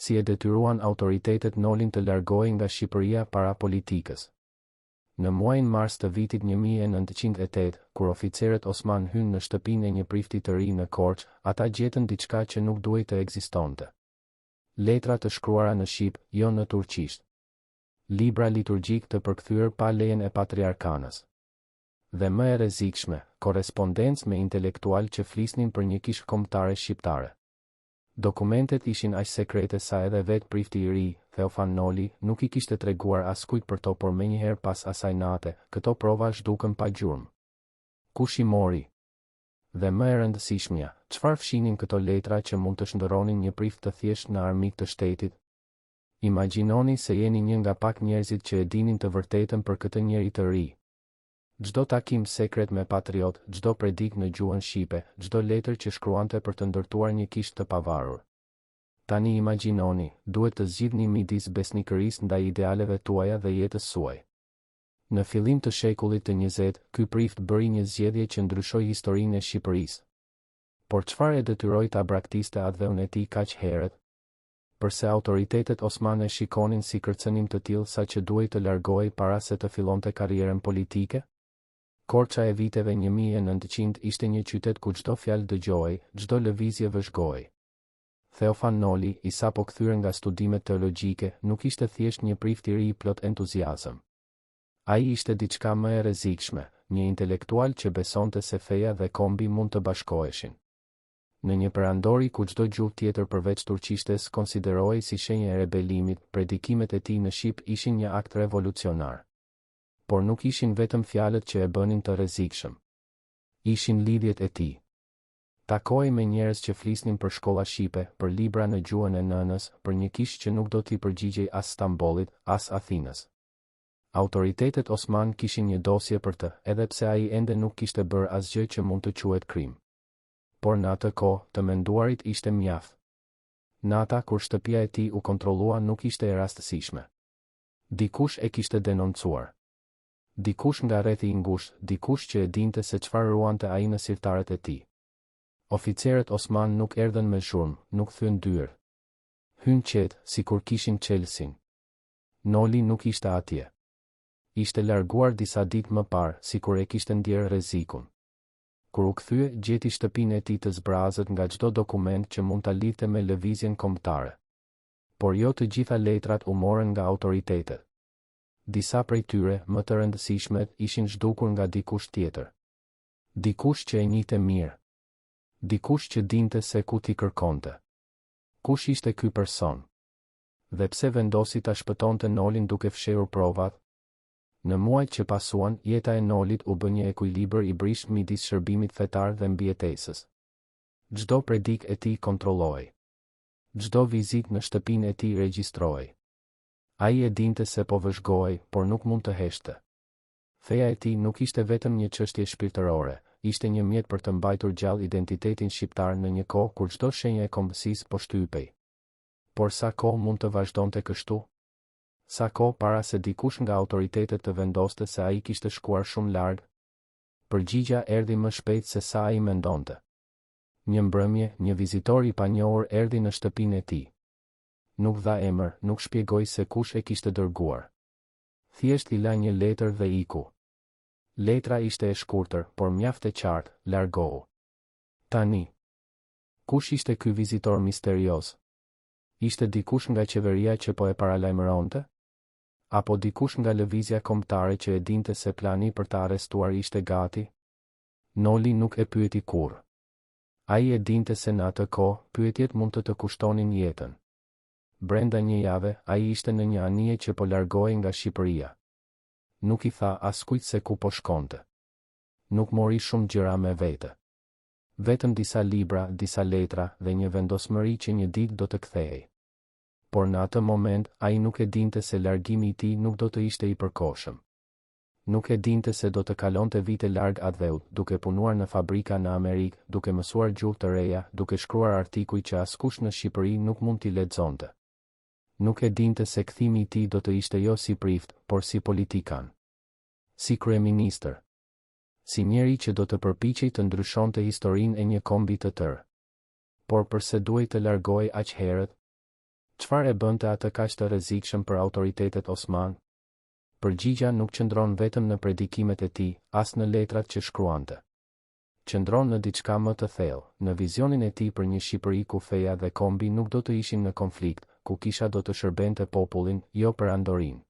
si e detyruan autoritetet Nolin të largohej nga Shqipëria para politikës. Në muajin mars të vitit 1908, kur oficerët Osman hynë në shtëpinë e një prifti të ri në Korçë, ata gjetën diçka që nuk duhej të ekzistonte. Letra të shkruara në shqip, jo në turqisht. Libra liturgjik të përkthyer pa lejen e patriarkanës. Dhe më e rrezikshme, korrespondencë me intelektual që flisnin për një kishë kombëtare shqiptare. Dokumentet ishin aq sekrete sa edhe vetë prifti i ri, Theofan Noli, nuk I kishte treguar askujt për to, por menjëherë pas asaj nate, këto prova zhdukën pa gjurmë. Kush I mori? Dhe më e rëndësishmja, çfarë fshinin këto letra që mund të shndërronin një prift të thjesht në armik të shtetit? Imagjinoni se jeni një nga pak njerëzit që e dinin të vërtetën për këtë njeri të ri. Çdo takim sekret me patriot, çdo predik në gjuhën shqipe, çdo letër që shkruante për të ndërtuar një kishë të pavarur. Tani imagjinoni, duhet të zgjidhni midis besnikërisë ndaj idealeve tuaja dhe jetës suaj. Në fillim të shekullit të 20, ky prift bëri një zgjedhje që ndryshoi historinë e Shqipërisë. Por çfarë e detyroi ta braktiste atë e tij kaq herët? Përse autoritetet osmane shikonin si kërcënim të tillë saqë duhej të largohej para se të fillonte karrierën politike? Korça e viteve 1900 ishte një qytet ku çdo fjalë dëgjohej, çdo lëvizje vëzhgohej. Theofan Noli, I sapo kthyer nga studimet teologjike, nuk ishte thjesht një prift I ri I plot entuziazëm. Ai ishte diçka më e rrezikshme, një intelektual që besonte se feja dhe kombi mund të bashkoheshin. Në një perandori ku çdo gjuhë tjetër përveç turqishtes konsiderohej si shenjë e rebelimit, predikimet e tij në shqip ishin një akt revolucionar. Por nuk ishin vetëm fjalët që e bënin të rrezikshëm. Ishin lidhjet e tij. Takoi me njerëz që flisnin për shkolla shqipe, për libra në gjuhën e nënës, për një kishë që nuk do t'i përgjigjej as Stambollit, as Athinës. Autoritetet osman kishin një dosje për të, edhe pse ai ende nuk kishte bërë asgjë që mund të quhet krim. Por në atë kohë, të menduarit ishte mjaft. Nata kur shtëpia e tij u kontrollua nuk ishte e rastësishme. Dikush e kishte denoncuar. Dikush nga rrethi I ngushtë, dikush që e dinte se çfarë ruante ai në sirtarët e tij. Oficerët osman nuk erdhën me zhurmë, nuk thyen dyer. Hyn qetë, sikur kishin çelësin. Noli nuk ishte atje. Ishte larguar disa ditë më parë, sikur e kishte ndjerë rrezikun. Kur u kthye, gjeti shtëpinë e tij të zbrazët nga çdo dokument që mund ta lidhte me lëvizjen kombëtare. Por jo të gjitha letrat u morën nga autoritetet. Disa prej tyre, më të rëndësishmet, ishin zhdukur nga dikush tjetër. Dikush që e njihte mirë. Dikush që dinte se ku t'i kërkonte. Kush ishte ky person? Dhe pse vendosi ta shpëtonte Nolin duke fshehur provat? Në muajt që pasuan, jeta e Nolit u bë një ekuilibër I brisht midis shërbimit fetar dhe mbijetesës. Çdo predik e tij kontrollohej. Çdo vizitë në shtëpinë e tij regjistrohej. Ai e dinte se po vëzhgohej, por nuk mund të heshte. Feja e tij nuk ishte vetëm një çështje shpirtërore, ishte një mjet për të mbajtur gjallë identitetin shqiptar në një kohë kur çdo shenjë e kombësisë po shtypej. Por sa kohë mund të vazhdonte kështu? Sa kohë para se dikush nga autoritetet të vendoste se ai kishte shkuar shumë larg? Përgjigja erdhi më shpejt se sa ai mendonte. Një mbrëmje, një vizitor I panjohur erdhi në shtëpinë e tij. Nuk dha emër, nuk shpjegoi se kush e kishte dërguar. Thjesht I la një letër dhe iku. Letra ishte e shkurtër, por mjaft e qartë, largohu. Tani. Kush ishte ky vizitor misterioz? Ishte dikush nga qeveria që po e paralajmëronte? Apo dikush nga lëvizja kombëtare që e dinte se plani për ta arrestuar ishte gati? Noli nuk e pyeti kurrë. Ai e dinte se në atë kohë, pyetjet mund të kushtonin jetën. Brenda një jave, ai ishte në një anije që po largohej nga Shqipëria. Nuk I tha askujt se ku po shkonte. Nuk mori shumë gjëra me vete. Vetëm disa libra, disa letra dhe një vendosmëri që një ditë do të kthehej. Por në atë moment, ai nuk e dinte se largimi I tij nuk do të ishte I përkohshëm. Nuk e dinte se do të kalonte vite larg atdheut, duke punuar në fabrika në Amerikë, duke mësuar gjuhë të reja, duke shkruar artikuj që askush në Shqipëri nuk mund t'i lexonte. Nuk e dinte se kthimi I tij do të ishte jo si prift, por si politikan. Si kryeministër. Si njeri që do të përpiqej të ndryshonte historinë e një kombi të tërë. Por përse duhej të largohej aq herët? Çfarë e bënte atë kaq të rrezikshëm për autoritetet osman? Përgjigja nuk qëndron vetëm në predikimet e tij, as në letrat që shkruante. Qëndron në diçka më të thellë, në vizionin e tij për një Shqipëri ku feja dhe kombi nuk do të ishin në konflikt, ku kisha do të shërbente popullin, jo perandorin.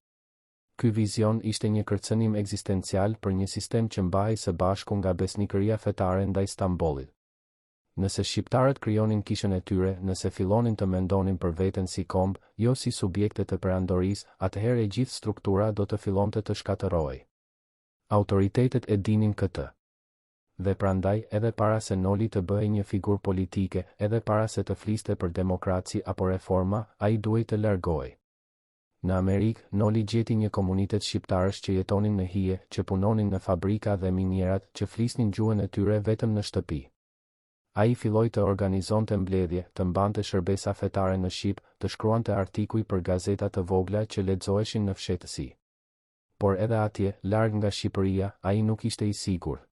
Ky vizion ishte një kërcënim ekzistencial për një sistem që mbahej së bashku nga besnikëria fetare ndaj Stambollit. Nëse shqiptarët krijonin kishën e tyre, nëse fillonin të mendonin për veten si komb, jo si subjekte të perandorisë, atëherë e gjithë struktura do të fillonte të shkatërrohej. Autoritetet e dinin këtë. Dhe prandaj, edhe para se Noli të bëhej një figurë politike, edhe para se të fliste për demokraci apo reforma, ai duhej të largohej. Në Amerikë, Noli gjeti një komunitet shqiptarësh që jetonin në hije, që punonin në fabrika dhe minierat, që flisnin gjuhën e tyre vetëm në shtëpi. Ai filloi të organizonte mbledhje, të mbante shërbesa fetare në Shqip, të shkruante artikuj për gazeta të vogla që lexoheshin në fshehtësi. Por edhe atje, larg nga Shqipëria, ai nuk ishte i sigurt.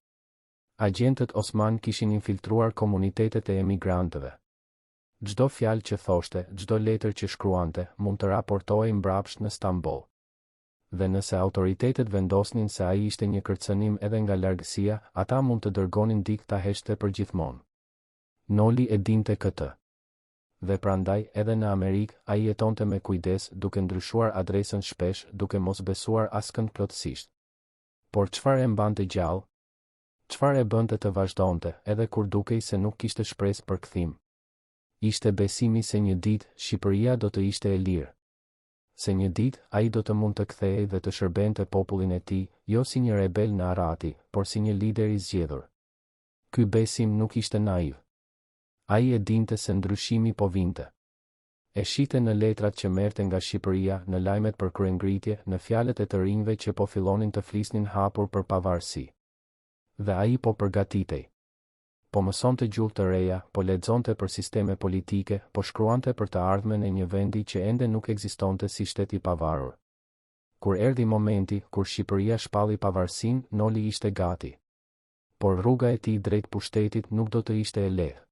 Agjentët osman kishin infiltruar komunitetet e emigrantëve. Çdo fjalë që thoshte, çdo letër që shkruante, mund të raportohej mbrapsht në Stamboll. Dhe nëse autoritetet vendosnin se ai ishte një kërcënim edhe nga largësia, ata mund të dërgonin dikë ta heqte përgjithmonë. Noli e dinte këtë. Dhe prandaj, edhe në Amerikë, ai jetonte me kujdes, duke ndryshuar adresën shpesh, duke mos besuar askënd plotësisht. Por çfarë e mbante gjallë? Çfarë e bënte të vazhdonte, edhe kur dukej se nuk kishte shpresë për kthim? Ishte besimi se një ditë Shqipëria do të ishte e lirë. Se një ditë ai do të mund të kthehej dhe të shërbente popullin e tij, jo si një rebel në Arati, por si një lider i zgjedhur. Ky besim nuk ishte naiv. Ai e dinte se ndryshimi po vinte. E shite në letrat që merrte nga Shqipëria, në lajmet për kryengritje, në fjalët e të rinjve që po fillonin të flisnin hapur për pavarësi. Dhe ai po përgatitej. Po mësonte gjuhë të reja, po lexonte për sisteme politike, po shkruante për të ardhmen e një vendi që ende nuk ekzistonte si shtet i pavarur. Kur erdhi momenti, kur Shqipëria shpalli pavarësinë, Noli ishte gati. Por rruga e tij drejt pushtetit nuk do të ishte e lehtë.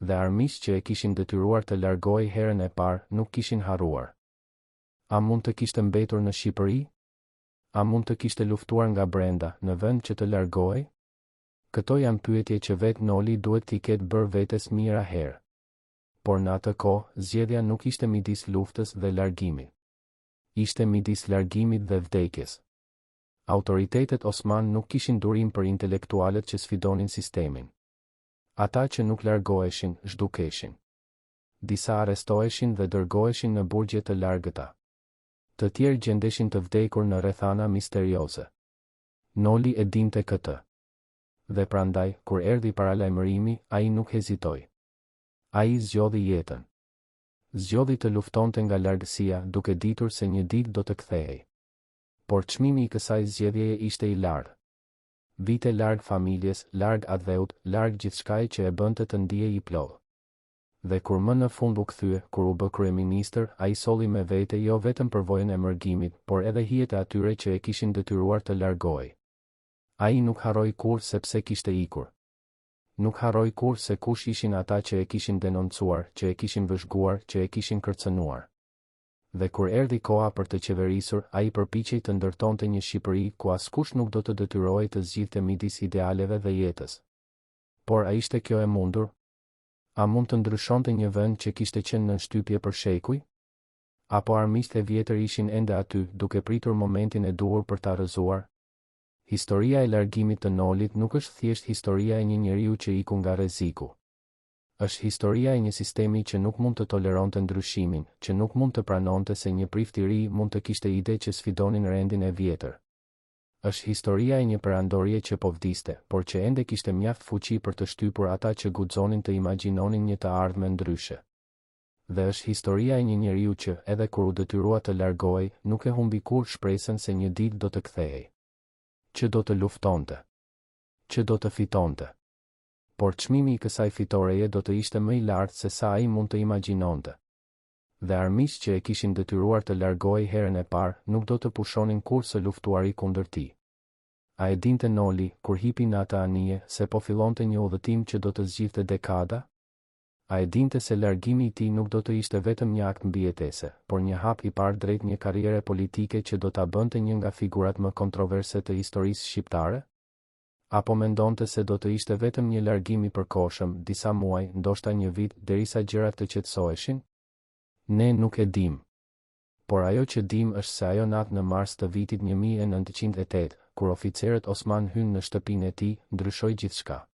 Dhe armiqtë që e kishin detyruar të largohej herën e parë, nuk kishin harruar. A mund të kishte mbetur në Shqipëri? A mund të kishte luftuar nga brenda, në vend që të largohej? Këto janë pyetje që vetë Noli duhet t'i ketë bërë vetes mira herë. Por në atë kohë, zgjedhja nuk ishte midis luftës dhe largimit. Ishte midis largimit dhe vdekjes. Autoritetet osman nuk kishin durim për intelektualët që sfidonin sistemin. Ata që nuk largoheshin, zhdukeshin. Disa arrestoheshin dhe dërgoheshin në burgje të largëta. Të tjerë gjendeshin të vdekur në rrethana misterioze. Noli e dinte këtë. Dhe prandaj, kur erdhi paralajmërimi, ai nuk hezitoi. Ai zgjodhi jetën. Zgjodhi të luftonte nga largësia, duke ditur se një ditë do të kthehej. Por çmimi i kësaj zgjedhjeje ishte i lartë. Vite larg familjes, larg adheut, larg gjithçkaje që e bënte të ndihej i plodh. Dhe kur më në fund u kthye, kur u bë kryeministër, ai solli me vete jo vetëm përvojën e mërgimit, por edhe hijet e atyre që e kishin detyruar të largohej. Ai nuk harroi kurrë sepse kishte ikur. Nuk harroi kurrë se kush ishin ata që e kishin denoncuar, që e kishin vëzhguar, që e kishin kërcënuar. Dhe kur erdhi koha për të qeverisur, ai përpiqej të ndërtonte një Shqipëri ku askush nuk do të detyrohej të zgjidhte midis idealeve dhe jetës. Por a ishte kjo e mundur? A mund të ndryshonte një vend që kishte qenë në shtypje për shekuj? Apo armiqtë e vjetër ishin ende aty, duke pritur momentin e duhur për ta rrëzuar? Historia e largimit të Nolit nuk është thjesht historia e një njeriu që iku nga rreziku. Është historia e një sistemi që nuk mund të toleronte ndryshimin, që nuk mund të pranonte se një prift i ri mund të kishte ide që sfidonin rendin e vjetër. Është historia e një perandorie që po vdiste, por që ende kishte mjaft fuqi për të shtypur ata që guxonin të imagjinonin një të ardhme ndryshe. Dhe është historia e një njeriu që, edhe kur u detyrua të largohej, nuk e humbi kurrë shpresën se një ditë do të kthehej. Që do të luftonte. Që do të fitonte. Por çmimi i kësaj fitoreje do të ishte më i lartë se sa ai mund të imagjinonte. Dhe armiqtë që e kishin detyruar të largohej herën e parë, nuk do të pushonin kurrë së luftuari kundër tij. A e dinte Noli, kur hipi në atë anije, se po fillonte një udhëtim që do të zgjidhte dekada? A e dinte se largimi I tij nuk do të ishte vetëm një akt mbijetese, por një hap I parë drejt një karriere politike që do ta bënte një nga figurat më kontroverse të historisë shqiptare? Apo mendonte se do të ishte vetëm një largim I përkohshëm, disa muaj, ndoshta një vit, derisa gjërat të qetësoheshin? Ne nuk e dim. Por ajo që dim është se ajo natë në mars të vitit 1908, kur oficerët Osman hynë në shtëpinë e tij, ndryshoi gjithçka.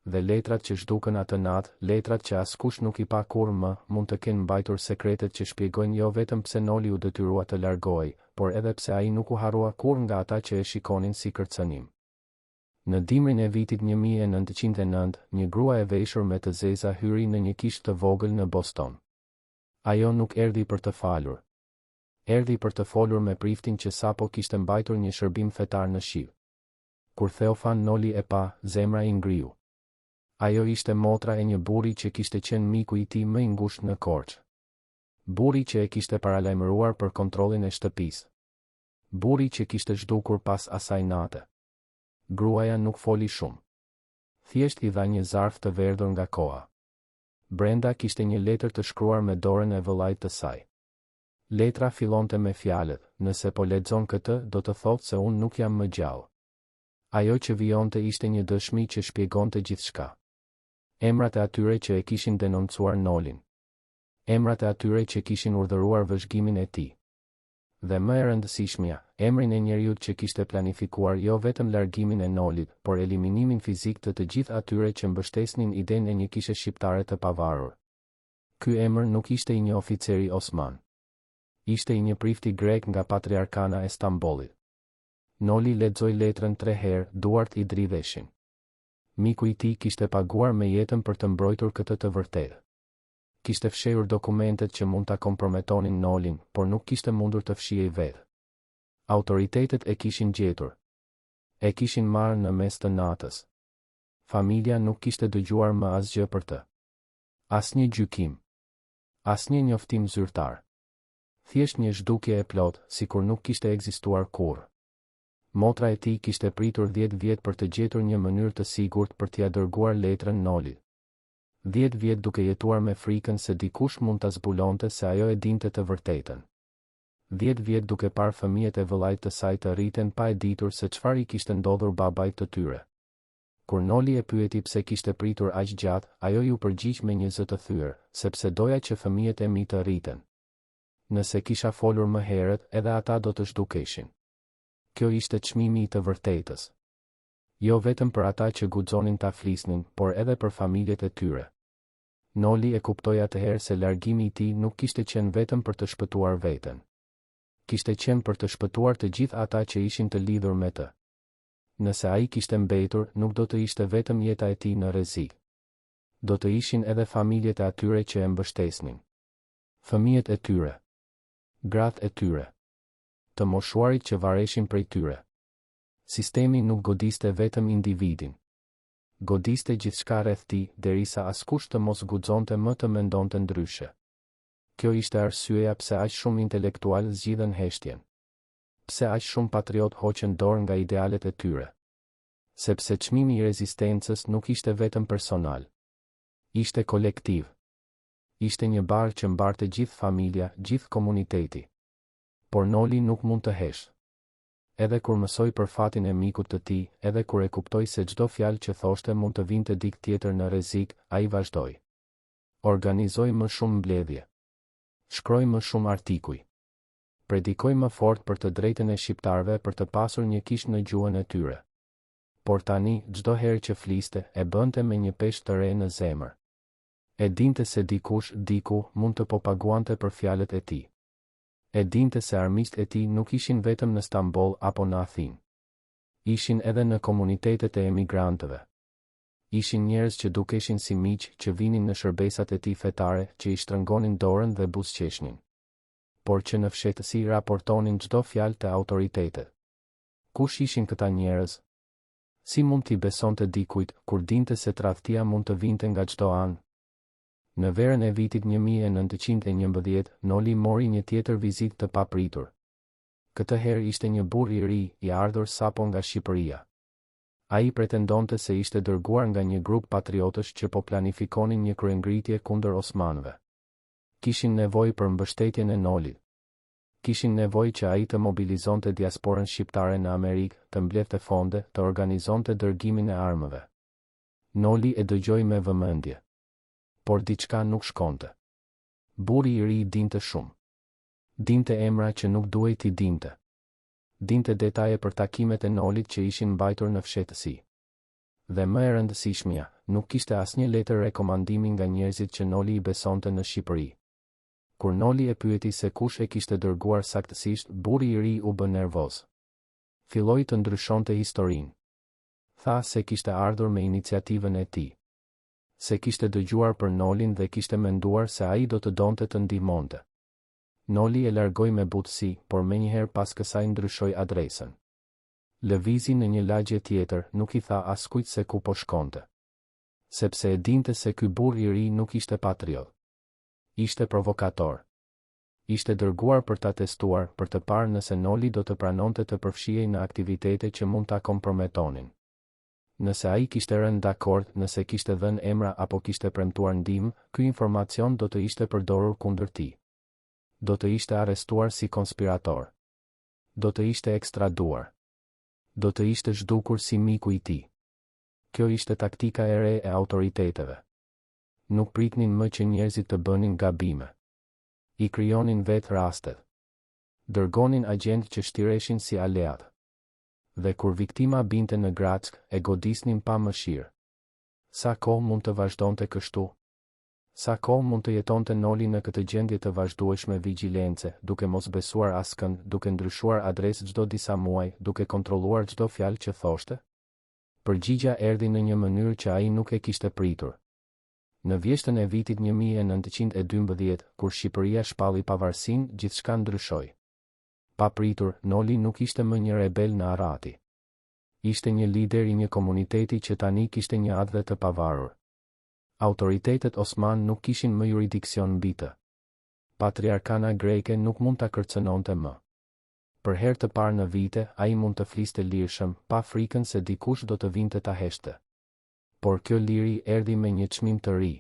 Dhe letrat që zhdukën atë natë, letrat që askush nuk I pa kurrë më, mund të kenë mbajtur sekretet që shpjegojnë jo vetëm pse Noli u detyrua të largohej, por edhe pse ai nuk u harrua kurrë nga ata që e shikonin si kërcënim. Në dimrin e vitit 1909, një grua e veshur me të zeza hyri në një kishë të vogël në Boston. Ajo nuk erdhi për të falur. Erdhi për të folur me priftin që sapo kishte mbajtur një shërbim fetar në Shqiv. Kur Theofan Noli e pa, zemra I ngriu. Ajo ishte motra e një burri që kishte qenë miku I tij më I ngushtë në Korçë. Burri që e kishte paralajmëruar për kontrollin e shtëpisë. Burri që kishte zhdukur pas asaj nate. Gruaja nuk foli shumë. Thjesht I dha një zarf të verdhur nga koha. Brenda kishte një letër të shkruar me dorën e vëllait të saj. Letra fillonte me fjalët: nëse po lexon këtë, do të thotë se unë nuk jam më gjallë. Ajo që vijonte ishte një dëshmi që shpjegonte gjithçka. Emrat e atyre që e kishin denoncuar Nolin. Emrat e atyre që kishin urdhëruar vëzhgimin e tij. Dhe më e rëndësishmja, emrin e njeriut që kishte planifikuar jo vetëm largimin e Nolit, por eliminimin fizik të gjithë atyre që mbështesnin idenë e një kishe shqiptare të pavarur. Ky emër nuk ishte I një oficeri Osman. Ishte I një prifti grek nga Patriarkana e Stambollit. Noli lexoi letrën 3 herë, duart I dridheshin. Miku I tij kishte paguar me jetën për të mbrojtur këtë të vërtetë. Kishte fshehur dokumentet që mund ta komprometonin Nolin, por nuk kishte mundur të fshihej vetë. Autoritetet e kishin gjetur. E kishin marrë në mes të natës. Familja nuk kishte dëgjuar më asgjë për të. Asnjë gjykim. Asnjë njoftim zyrtar. Thjesht një zhdukje e plot, sikur nuk kishte ekzistuar kurrë. Motra e tij kishte pritur 10 vjet për të gjetur një mënyrë të sigurt për t'ia dërguar letrën Nolit. 10 vjet duke jetuar me frikën se dikush mund ta zbulonte se ajo e dinte të vërtetën. 10 vjet duke parë fëmijët e vëllait të saj të rriten pa e ditur se çfarë I kishte ndodhur babait të tyre. Kur Noli e pyeti pse kishte pritur aq gjatë, ajo ju përgjigj me një zë të thyer, sepse doja që fëmijët e mi të rriten. Nëse kisha folur më herët, edhe ata do të zhdukeshin. Kjo ishte çmimi I të vërtetës. Jo vetëm për ata që guxonin ta flisnin, por edhe për familjet e tyre. Noli e kuptoi atëherë se largimi I tij nuk kishte qenë vetëm për të shpëtuar veten. Kishte qenë për të shpëtuar të gjithë ata që ishin të lidhur me të. Nëse ai kishte mbetur, nuk do të ishte vetëm jeta e tij në rrezik. Do të ishin edhe familjet e atyre që e mbështesnin. Fëmijët e tyre. Gratë e tyre. Të moshuarit që vareshin prej tyre. Sistemi nuk godiste vetëm individin. Godiste gjithçka rreth tij, derisa askush të mos guxonte më të mendonte ndryshe. Kjo ishte arsyeja pse aq shumë intelektual zgjidhen heshtjen. Pse aq shumë patriot hoqën dorë nga idealet e tyre. Sepse çmimi I rezistencës nuk ishte vetëm personal. Ishte kolektiv. Ishte një barë që mbarte gjithë familja, gjithë komuniteti. Por Noli nuk mund të heshtë. Edhe kur mësoi për fatin e mikut të tij, edhe kur e kuptoi se çdo fjalë që thoshte mund të vinte dik tjetër në rrezik, ai vazhdoi. Organizoi më shumë mbledhje. Shkroi më shumë artikuj. Predikoi më fort për të drejtën e shqiptarëve për të pasur një kishë në gjuhën e tyre. Por tani, çdo herë që fliste, e bënte me një peshë të re në zemër. E dinte se diku, mund të paguante për fjalët e tij. E dinte se armiqtë e tij nuk ishin vetëm në Stamboll apo në Athinë. Ishin edhe në komunitetet e emigrantëve. Ishin njerëz që dukeshin si miq, që vinin në shërbesat e tij fetare, që I shtrëngonin dorën dhe buzëqeshnin. Por që në fshehtësi raportonin çdo fjalë te autoritetet. Kush ishin këta njerëz? Si mund t'i besonte dikujt, kur dinte se tradhtia mund të vinte nga çdo anë? Në verën e vitit 1911, Noli mori një tjetër vizitë të papritur. Këtë herë ishte një burr I ri, I ardhur sapo nga Shqipëria. Ai pretendonte se ishte dërguar nga një grup patriotësh që po planifikonin një kryengritje kundër osmanëve. Kishin nevojë për mbështetjen e Nolit. Kishin nevojë që ai të mobilizonte diasporën shqiptare në Amerikë, të mbledhte fonde, të organizonte dërgimin e armëve. Noli e dëgjoi me vëmendje. Por diçka nuk shkonte. Burri i ri dinte shumë. Dinte emra që nuk duhej t'i dinte. Dinte detaje për takimet e Nolit që ishin mbajtur në fshehtësi. Dhe më e rëndësishmja, nuk kishte asnjë letër rekomandimi nga njerëzit që Noli i besonte në Shqipëri. Kur Noli e pyeti se kush e kishte dërguar saktësisht, burri i ri u bë nervoz. Filloi të ndryshonte historinë. Tha se kishte ardhur me iniciativën e tij. Se kishte dëgjuar për Nolin dhe kishte menduar se ai do të donte të ndihmonte. Noli e largoi me butësi, por menjëherë pas kësaj ndryshoi adresën. Lëvizi në një lagje tjetër, nuk i tha askujt se ku po shkonte. Sepse e dinte se ky burr i ri nuk ishte patriot. Ishte provokator. Ishte dërguar për ta testuar, për të parë nëse Noli do të pranonte të përfshihej në aktivitete që mund ta komprometonin. Nëse ai kishte rënë dakord, nëse kishte dhënë emra apo kishte premtuar ndihmë, ky informacion do të ishte përdorur kundër tij. Do të ishte arrestuar si konspirator. Do të ishte ekstraduar. Do të ishte zhdukur si miku i tij. Kjo ishte taktika e re e autoriteteve. Nuk pritnin më që njerëzit të bënin gabime. I krijonin vetë rastet. Dërgonin agent që shtireshin si aleat. Dhe kur viktima binte në Grack, e godisnin pa mëshirë. Sa kohë mund të vazhdonte kështu? Sa kohë mund të jetonte Noli në këtë gjendje të vazhdueshme vigjilence, duke mos besuar askënd, duke ndryshuar adresë çdo disa muaj, duke kontrolluar çdo fjalë që thoshte? Përgjigja erdhi në një mënyrë që ai nuk e kishte pritur. Në vjeshtën e vitit 1912, kur Shqipëria shpalli pavarësinë, gjithçka ndryshoi. Pa pritur, Noli nuk ishte më një rebel në Arati. Ishte një lider i një komuniteti që tani kishte një atë të pavarur. Autoritetet osman nuk kishin më jurisdiksion mbi të. Patriarkana greke nuk mund ta kërcënonte më. Për herë të parë në vite, ai mund të fliste lirshëm, pa frikën se dikush do të vinte ta heshte. Por kjo liri erdhi me një çmim të ri.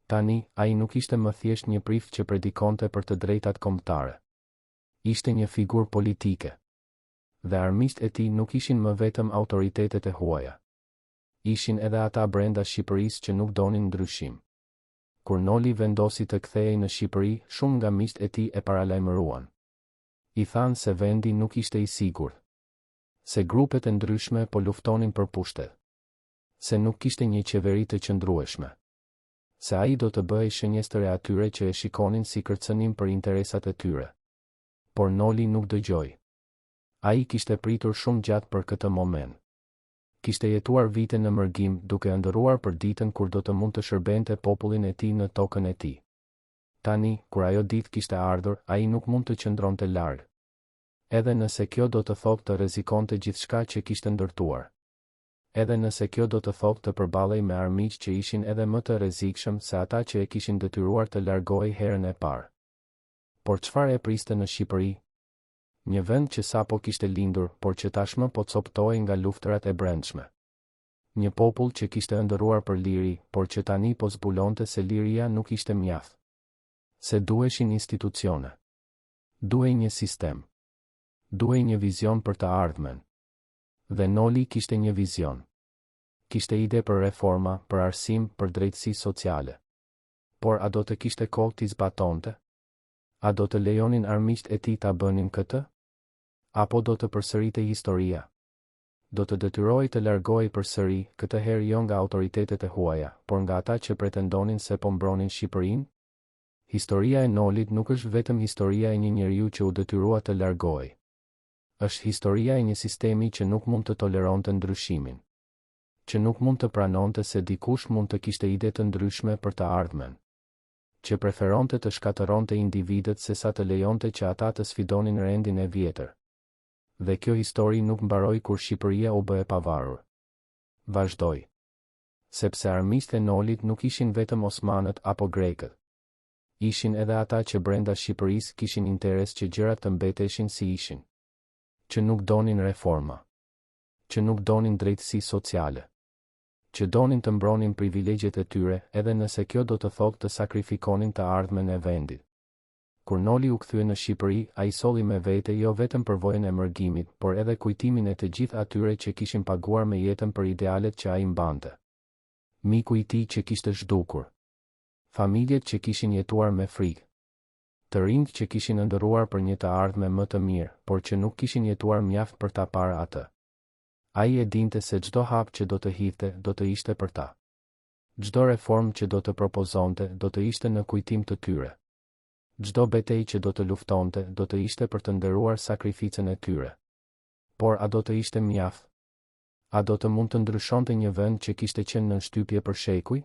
Tani, ai nuk ishte më thjesht një prift që predikonte për të drejtat kombëtare. Ishte një figurë politike. Dhe armiqtë e tij nuk ishin më vetëm autoritetet e huaja. Ishin edhe ata brenda Shqipërisë që nuk donin ndryshim. Kur Noli vendosi të kthehej në Shqipëri, shumë nga miqtë e tij e paralajmëruan. I thanë se vendi nuk ishte i sigurt. Se grupet e ndryshme po luftonin për pushtet. Se nuk kishte një qeveri të qëndrueshme. Se ai do të bëhej shënjestër e atyre që e shikonin si kërcënim për interesat e tyre. Por Noli nuk dëgjoi. Ai kishte pritur shumë gjatë për këtë moment. Kishte jetuar vite në mërgim, duke ëndërruar për ditën kur do të mund të shërbente popullin e tij në tokën e tij. Tani, kur ajo ditë kishte ardhur, ai nuk mund të qëndronte larg. Edhe nëse kjo do të thotë të rrezikonte gjithçka që kishte ndërtuar. Edhe nëse kjo do të thotë të përballej me armiq që ishin edhe më të rrezikshëm se ata që e kishin detyruar të largohej herën e parë. Por çfarë e priste në Shqipëri? Një vend që sapo kishte lindur, por që tashmë po coptohej nga luftrat e brendshme. Një popull që kishte ëndërruar për liri, por që tani po zbulonte se liria nuk ishte mjaft. Se duheshin institucione. Duhej një sistem. Duhej një vizion për të ardhmen. Dhe Noli kishte një vizion. Kishte ide për reforma, për arsim, për drejtësi sociale. Por a do të kishte kohë t'i zbatonte? A do të lejonin armiqtë e tij ta bënin këtë? Apo do të përsëritej historia? Do të detyrohej të largohej përsëri, këtë herë jo nga autoritetet e huaja, por nga ata që pretendonin se po mbronin Shqipërinë? Historia e Nolit nuk është vetëm historia e një njeriu që u detyrua të largohej. Është historia e një sistemi që nuk mund të toleronte ndryshimin. Që nuk mund të pranonte se dikush mund të kishte ide të ndryshme për të ardhmen. Që preferonte të shkatëronte individët sesa të lejonte që ata të sfidonin rendin e vjetër. Dhe kjo histori nuk mbaroi kur Shqipëria u bë e pavarur. Vazhdoi. Sepse armiqtë e Nolit nuk ishin vetëm osmanët apo grekët. Ishin edhe ata që brenda Shqipërisë kishin interes që gjërat të mbeteshin si ishin. Që nuk donin reforma. që nuk donin drejtësi sociale, që donin të mbronin privilegjet e tyre, edhe nëse kjo do të thotë të sakrifikonin të ardhmen e vendit. Kur Noli u kthye në Shqipëri, ai solli me vete jo vetëm përvojën e mërgimit, por edhe kujtimin e të gjithë atyre që kishin paguar me jetën për idealet që ai mbante. Miku i tij që kishte zhdukur. Familjet që kishin jetuar me frikë. Të rinjt që kishin ëndërruar për një të ardhme më të mirë, por që nuk kishin jetuar mjaft për ta parë atë. Ai e dinte se çdo hap që do të hidhte, do të ishte për ta. Çdo reformë që do të propozonte, do të ishte në kujtim të tyre. Çdo betejë që do të luftonte, do të ishte për të nderuar sakrificën e tyre. Por a do të ishte mjaft? A do të mund të ndryshonte një vend që kishte qenë në shtypje për shekuj?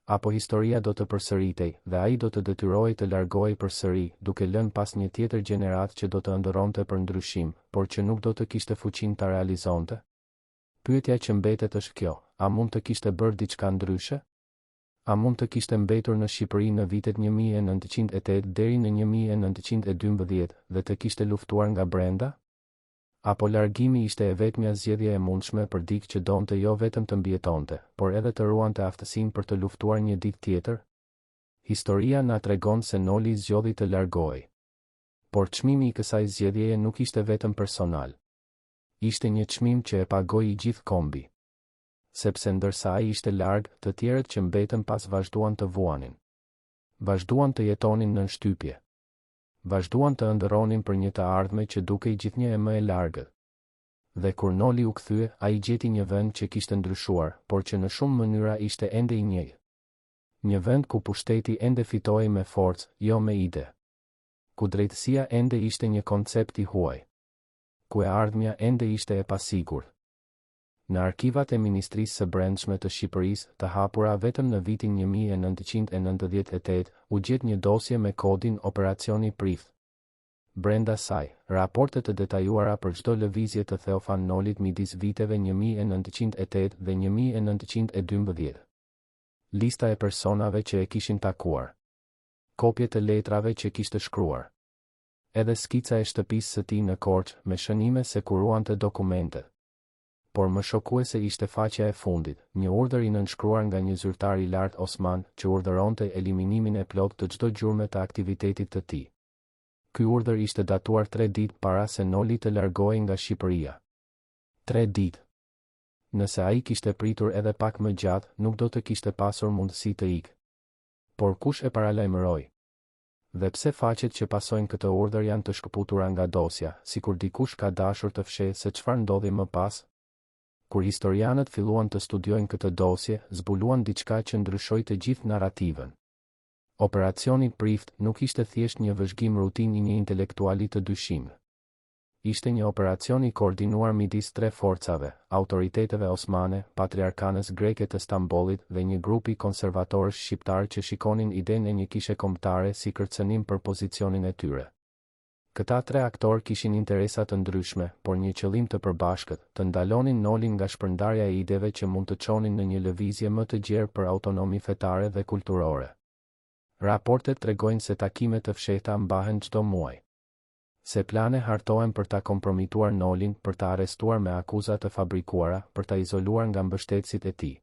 Apo historia do të përsëritej dhe ai do të detyrohej të largohej përsëri, duke lënë pas një tjetër gjenerat që do të ëndërronte për ndryshim, por që nuk do të kishte fuqinë ta realizonte? Pyetja që mbetet është kjo: a mund të kishte bërë diçka ndryshe? A mund të kishte mbetur në Shqipëri në vitet 1908 deri në 1912 dhe të kishte luftuar nga brenda? Apo largimi ishte e vetmja zgjedhje e mundshme për dikë që donte jo vetëm të mbijetonte, por edhe të ruante aftësinë për të luftuar një ditë tjetër? Historia na tregon se Noli zgjodhi të largohej. Por çmimi i kësaj zgjedhjeje nuk ishte vetëm personal. Ishte një çmim që e pagoi i gjithë kombi. Sepse ndërsa ai ishte larg, të tjerët që mbetën pas vazhduan të vuanin. Vazhduan të jetonin në shtypje. Vazhduan të ëndërronin për një të ardhme që dukej gjithnjë e më e largët. Dhe kur Noli u kthye, ai gjeti një vend që kishte ndryshuar, por që në shumë mënyra ishte ende i njëjtë. Një vend ku pushteti ende fitohej me forcë, jo me ide. Ku drejtësia ende ishte një koncept i huaj. Ku e ardhmja ende ishte e pasigurt. Në arkivat e Ministrisë së Brendshme të Shqipërisë, të hapura vetëm në vitin 1998, u gjet një dosje me kodin Operacioni Prift. Brenda saj, raporte të detajuara për çdo lëvizje të Theofan Nolit midis viteve 1908 dhe 1912. Lista e personave që e kishin takuar. Kopje të letrave që kishte shkruar. Edhe skica e shtëpisë së tij në Korçë me shënime se kuruante dokumentet. Por më shokuese ishte faqja e fundit, një urdhër i nënshkruar nga një zyrtar i lartë Osman, që urdhëronte eliminimin e plotë të çdo gjurme të aktivitetit të tij. Ky urdhër ishte datuar 3 ditë para se Noli të largohej nga Shqipëria. 3 ditë. Nëse ai kishte pritur edhe pak më gjatë, nuk do të kishte pasur mundësi të ikë. Por kush e paralajmëroi? Dhe pse faqet që pasojnë këtë urdhër janë të shkëputura nga dosja, sikur dikush ka dashur të fshehë se çfarë ndodhi më pas? Kur historianët filluan të studiojnë këtë dosje, zbuluan diçka që ndryshoi të gjithë narrativën. Operacioni Prift nuk ishte thjesht një vëzhgim rutinë i një intelektuali të dyshim. Ishte një operacion i koordinuar midis 3 forcave, autoriteteve osmane, patriarkanës greke të Stambollit dhe një grupi konservatorësh shqiptar që shikonin idenë e një kishe kombëtare si kërcënim për pozicionin e tyre. Këta 3 aktorë kishin interesa të ndryshme, por një qëllim të përbashkët, të ndalonin Nolin nga shpërndarja e ideve që mund të çonin në një lëvizje më të gjerë për autonomi fetare dhe kulturore. Raportet tregojnë se takimet të fshehta mbahen çdo muaj. Se plane hartohen për ta kompromituar Nolin, për ta arrestuar me akuza të fabrikuara, për ta izoluar nga mbështetësit e tij.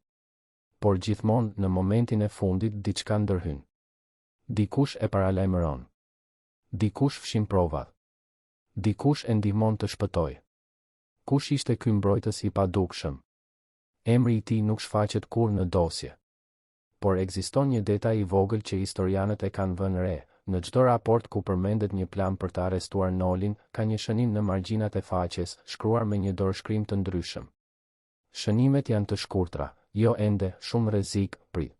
Por gjithmonë, në momentin e fundit, diçka ndërhyn. Dikush e paralajmëron. Dikush fshin provat. Dikush e ndihmon të shpëtojë. Kush ishte ky mbrojtës i padukshëm? Emri i tij nuk shfaqet kurrë në dosje. Por ekziston një detaj i vogël që historianët e kanë vënë re. Në çdo raport ku përmendet një plan për të arrestuar Nolin, ka një shënim në margjinat e faqes, shkruar me një dorëshkrim të ndryshëm. Shënimet janë të shkurtra, jo ende, shumë rrezik, prit.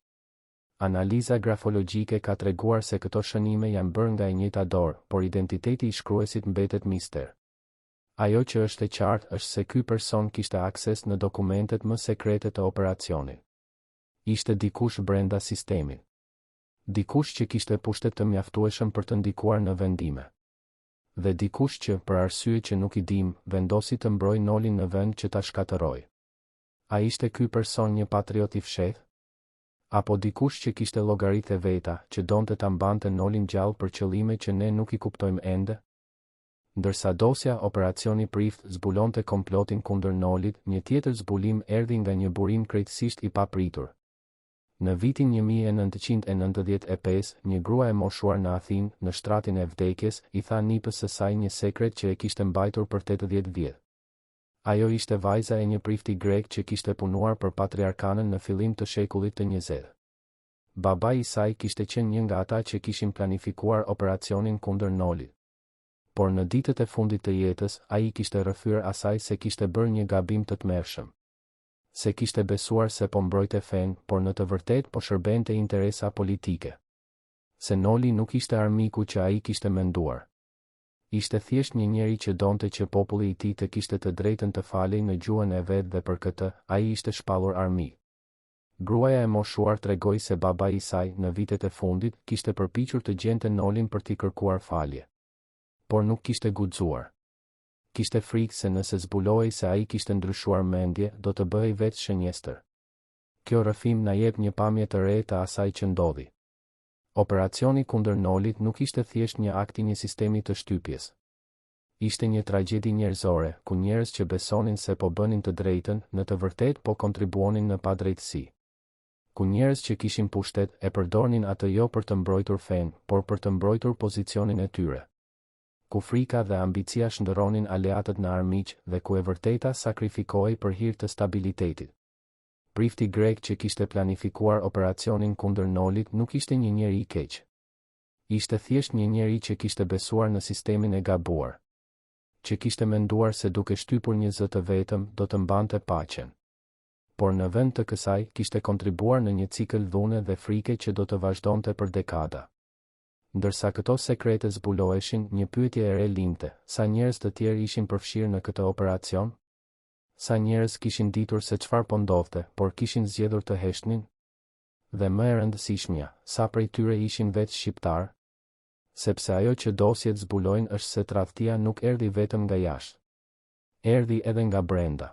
Analiza grafologjike ka treguar se këto shënime janë bërë nga e njëjta dorë, por identiteti i shkruesit mbetet mister. Ajo që është e qartë është se ky person kishte akses në dokumentet më sekrete të operacionit. Ishte dikush brenda sistemit. Dikush që kishte pushtet të mjaftueshëm për të ndikuar në vendime. Dhe dikush që, për arsye që nuk i dim, vendosi të mbrojë Nolin në vend që ta shkatërrojë. A ishte ky person një patriot i fshehtë? Apo dikush që kishte llogaritë e veta, që donte ta mbante Nolin gjallë për qëllime që ne nuk i kuptojmë ende? Ndërsa dosja operacioni Prift zbulonte komplotin kundër Nolit, një tjetër zbulim erdhi nga një burim krejtësisht i papritur. Në vitin 1995, një grua e moshuar në Athinë, në shtratin e vdekjes, i tha nipës së saj një sekret që e kishte mbajtur për 80 vjet. Ajo ishte vajza e një prifti grek që kishte punuar për patriarkanën në fillim të shekullit të 20. Babai i saj kishte qenë një nga ata që kishin planifikuar operacionin kundër Nolit. Por në ditët e fundit të jetës, ai kishte rrëfyer asaj se kishte bërë një gabim të tmerrshëm. Se kishte besuar se po mbrojte fen, por në të vërtetë po shërbente interesa politike. Se Noli nuk ishte armiku që ai kishte menduar. Ishte thjesht një njeri që donte që populli i tij të kishte të drejtën të falej në gjuhën e vet dhe për këtë, ai ishte shpallur armik. Gruaja e moshuar tregoi se babai i saj, në vitet e fundit, kishte përpiqur të gjente Nolin për t'i kërkuar falje. Por nuk kishte guxuar. Kishte frikë se nëse zbulohej se ai kishte ndryshuar mendje, do të bëhej vetë shënjestër. Kjo rrëfim na jep një pamje të re të asaj që ndodhi. Operacioni kundër Nolit nuk ishte thjesht një akt i një sistemi të shtypjes. Ishte një tragjedi njerëzore, ku njerëz që besonin se po bënin të drejtën, në të vërtetë po kontribuonin në padrejtësi. Ku njerëz që kishin pushtet e përdornin atë jo për të mbrojtur fen, por për të mbrojtur pozicionin e tyre. Ku frika dhe ambicia shndërronin aleatët në armiq dhe ku e vërteta sakrifikohej për hir të stabilitetit. Prifti grek që kishte planifikuar operacionin kundër Nolit nuk ishte një njeri i keq. Ishte thjesht një njeri që kishte besuar në sistemin e gabuar. Që kishte menduar se duke shtypur një zë të vetëm do të mbante paqen. Por në vend të kësaj kishte kontribuar në një cikël dhune dhe frike që do të vazhdonte për dekada. Ndërsa këto sekrete zbuloheshin, një pyetje e re lindte: sa njerëz të tjerë ishin përfshirë në këtë operacion? Sa njerëz kishin ditur se çfarë po ndodhte, por kishin zgjedhur të heshnin? Dhe më e rëndësishmja, sa prej tyre ishin vetë shqiptar? Sepse ajo që dosjet zbulojnë është se tradhtia nuk erdhi vetëm nga jashtë. Erdhi edhe nga brenda.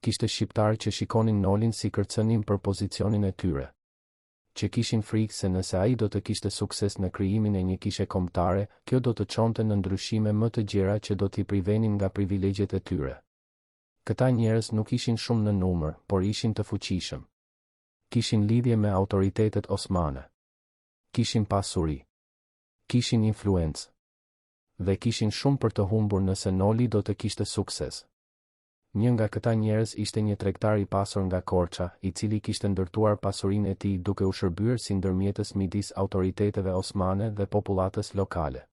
Kishte shqiptar që shikonin Nolin si kërcënim për pozicionin e tyre. Që kishin frikë se nëse ai do të kishte sukses në krijimin e një kishe kombëtare, kjo do të çonte në ndryshime më të gjera që do t'i privenin nga privilegjet e tyre. Këta njerëz nuk ishin shumë në numër, por ishin të fuqishëm. Kishin lidhje me autoritetet osmane. Kishin pasuri. Kishin influencë. Dhe kishin shumë për të humbur nëse Noli do të kishte sukses. Një nga këta njerëz ishte një tregtar i pasur nga Korça, i cili kishte ndërtuar pasurinë e tij duke u shërbyer si ndërmjetës midis autoriteteve osmane dhe popullatës lokale.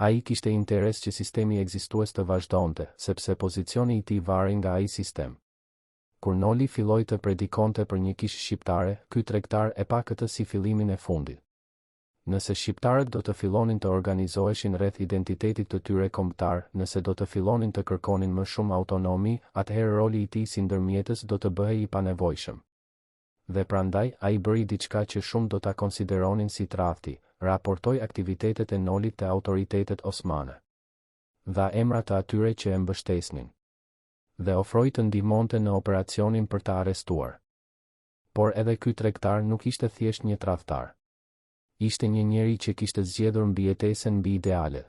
Ai kishte interes që sistemi ekzistues të vazhdonte, sepse pozicioni i tij varri nga ai sistem. Kur Noli filloi të predikonte për një kishë shqiptare, ky tregtar e pa këtë si fillimin e fundit. Nëse shqiptarët do të fillonin të organizoheshin rreth identitetit të tyre kombëtar, nëse do të fillonin të kërkonin më shumë autonomi, atëherë roli i tij si ndërmjetës do të bëhej i panevojshëm. Dhe prandaj, ai bëri diçka që shumë do ta konsideronin si tradhti, raportoi aktivitetet e Nolit te autoritetet osmane. Dha emra të atyre që e mbështesnin. Dhe ofroi të ndihmonte në operacionin për të arrestuar. Por edhe ky tregtar nuk ishte thjesht një tradhtar. Ishte një njeri që kishte zgjedhur mbijetesën mbi ideale.